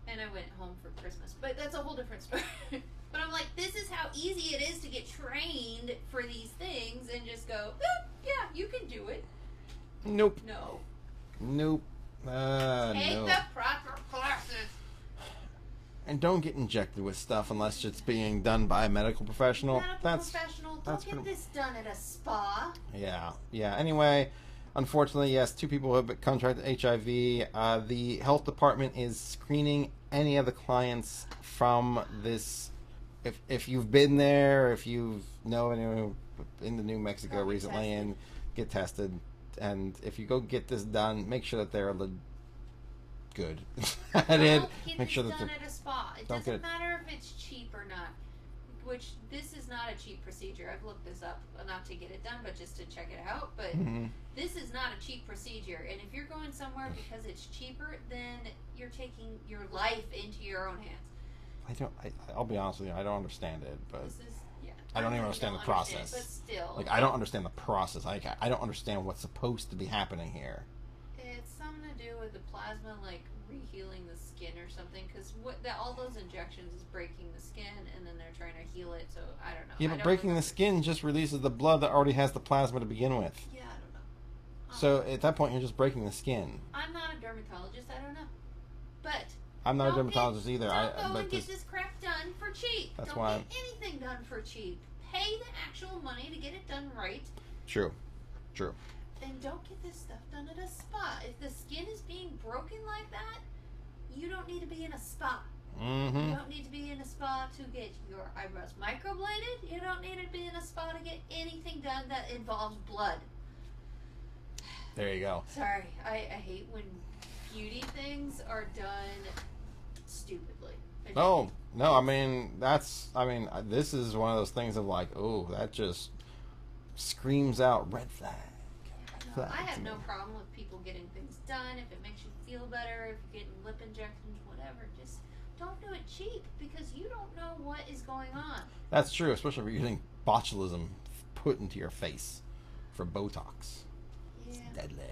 And I went home for Christmas. But that's a whole different story. But I'm like, this is how easy it is to get trained for these things and just go, yeah, you can do it. Nope. No. Nope. Take no. the proper classes. And don't get injected with stuff unless it's being done by a medical professional. Professional, that's don't get this done at a spa. Yeah. Anyway, unfortunately, yes, 2 people have contracted HIV. The health department is screening any of the clients from this. If you've been there, if you know anyone in the New Mexico recently, and get tested, and if you go get this done, make sure that they're good. Make sure that done at a spa. It doesn't matter if it's cheap or not. Which this is not a cheap procedure. I've looked this up, not to get it done, but just to check it out. But this is not a cheap procedure. And if you're going somewhere because it's cheaper, then you're taking your life into your own hands. I'll be honest with you. I don't understand it, but this is, I don't even understand the process. But still, like, I don't understand the process. I don't understand what's supposed to be happening here. It's something to do with the plasma, like rehealing the skin or something. Because all those injections is breaking the skin, and then they're trying to heal it. So I don't know. Yeah, but breaking the skin just releases the blood that already has the plasma to begin with. Yeah, I don't know. So at that point, you're just breaking the skin. I'm not a dermatologist. I don't know, but. I'm not a dermatologist either. Don't go and get this crap done for cheap. That's don't why get anything done for cheap. Pay the actual money to get it done right. True. And don't get this stuff done at a spa. If the skin is being broken like that, you don't need to be in a spa. Mm-hmm. You don't need to be in a spa to get your eyebrows microbladed. You don't need to be in a spa to get anything done that involves blood. There you go. Sorry, I hate when beauty things are done stupidly. No, I mean, this is one of those things of like, oh, that just screams out red flag. No, I have no problem with people getting things done if it makes you feel better, if you're getting lip injections, whatever. Just don't do it cheap because you don't know what is going on. That's true, especially if you're getting botulism put into your face for Botox. Yeah. It's deadly.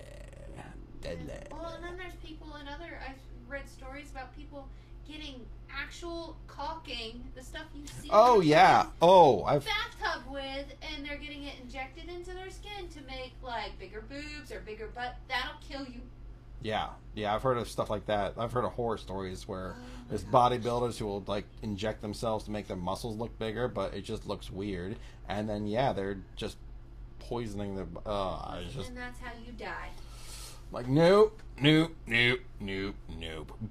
Deadly. Well, and then there's people and I've read stories about people getting actual caulking, the stuff you see. Oh yeah. Oh, I've. Bathtub with, and they're getting it injected into their skin to make like bigger boobs or bigger butt. That'll kill you. Yeah, I've heard of stuff like that. I've heard of horror stories where there's bodybuilders who will like inject themselves to make their muscles look bigger, but it just looks weird. And then they're just poisoning their. And that's how you die. Like nope.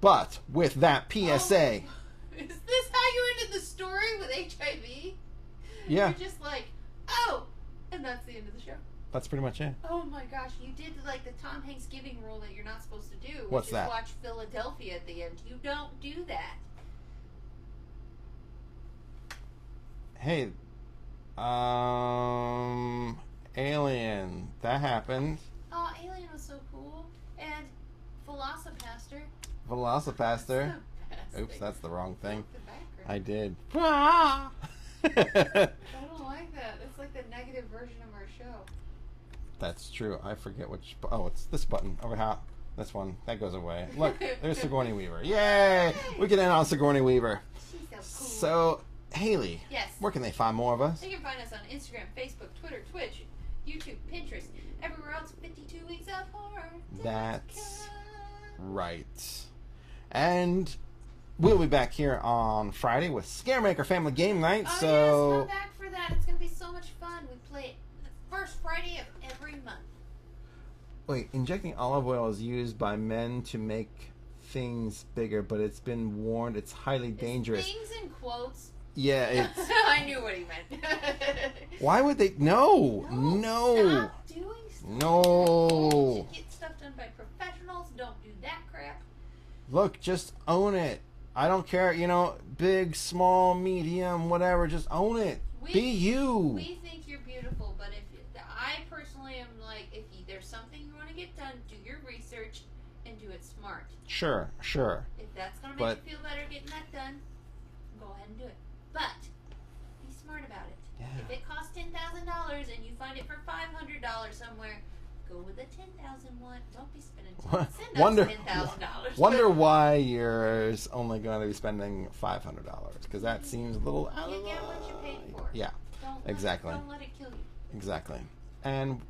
But with that PSA, Is this how you ended the story with HIV? Yeah, You're just like, oh, and that's the end of the show. that's pretty much it. Oh my gosh, you did like the Tom Hanks giving rule that you're not supposed to do. Which What's is that? Watch Philadelphia at the end. You don't do that. Hey, Alien, that happened. Oh, Alien was so cool. And Velocipaster. Velocipaster. That's the Oops, best that's the wrong thing. The background. I did. I don't like that. It's like the negative version of our show. That's true. I forget which. Oh, it's this button over here. This one that goes away. Look, there's Sigourney Weaver. Yay! We can end on Sigourney Weaver. She's so cool. So, Haley, Yes. where can they find more of us? They can find us on Instagram, Facebook, Twitter, Twitch, YouTube, Pinterest, everywhere else. 52 weeks of horror. That's right. And we'll be back here on Friday with Scaremaker Family Game Night. Oh, so yes, come back for that. It's going to be so much fun. We play it the first Friday of every month. wait, injecting olive oil is used by men to make things bigger, but it's been warned it's highly dangerous. Things in quotes. Yeah, it's. I knew what he meant. Why would they? No. Stop doing stuff. No. You should get stuff done by professionals. Don't do that crap. Look, just own it. I don't care, big, small, medium, whatever. Just own it. Be you. We think you're beautiful, but I personally am like, if there's something you want to get done, do your research and do it smart. Sure. If that's going to make you feel better getting that done, go ahead and do it. But be smart about it. Yeah. If it costs $10,000 and you find it for $500 somewhere, go with the $10,000 one. Don't be spending $10,000. Wonder why you're only going to be spending $500, because that seems a little out You of get what you paid for. Yeah, exactly. Don't let it kill you. Exactly. And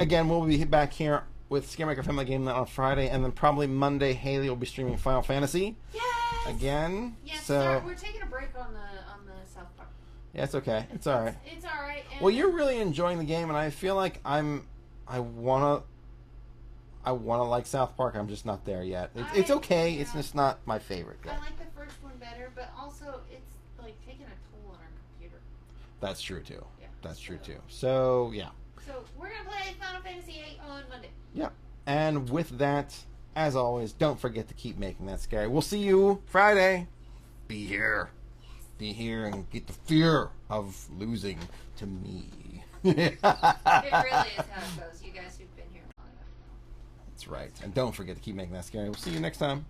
again, we'll be back here with Scaremaker Family Game Night on Friday, and then probably Monday, Haley will be streaming Final Fantasy Yes. again. Yes. So We're taking a break on the South Park. yeah, it's okay. It's all right. It's all right. And Well, you're really enjoying the game, and I feel like I wanna like South Park. I'm just not there yet. It's okay. It's just not my favorite yet. I like the first one better, but also it's like taking a toll on our computer. That's true too. Yeah. That's true too. So yeah. So we're gonna play Final Fantasy VIII on Monday. Yeah. And with that, as always, don't forget to keep making that scary. We'll see you Friday. Be here. Be here and get the fear of losing to me. It really is how it goes. You guys who've been here long enough. That's right. And don't forget to keep making that scary. We'll see you next time.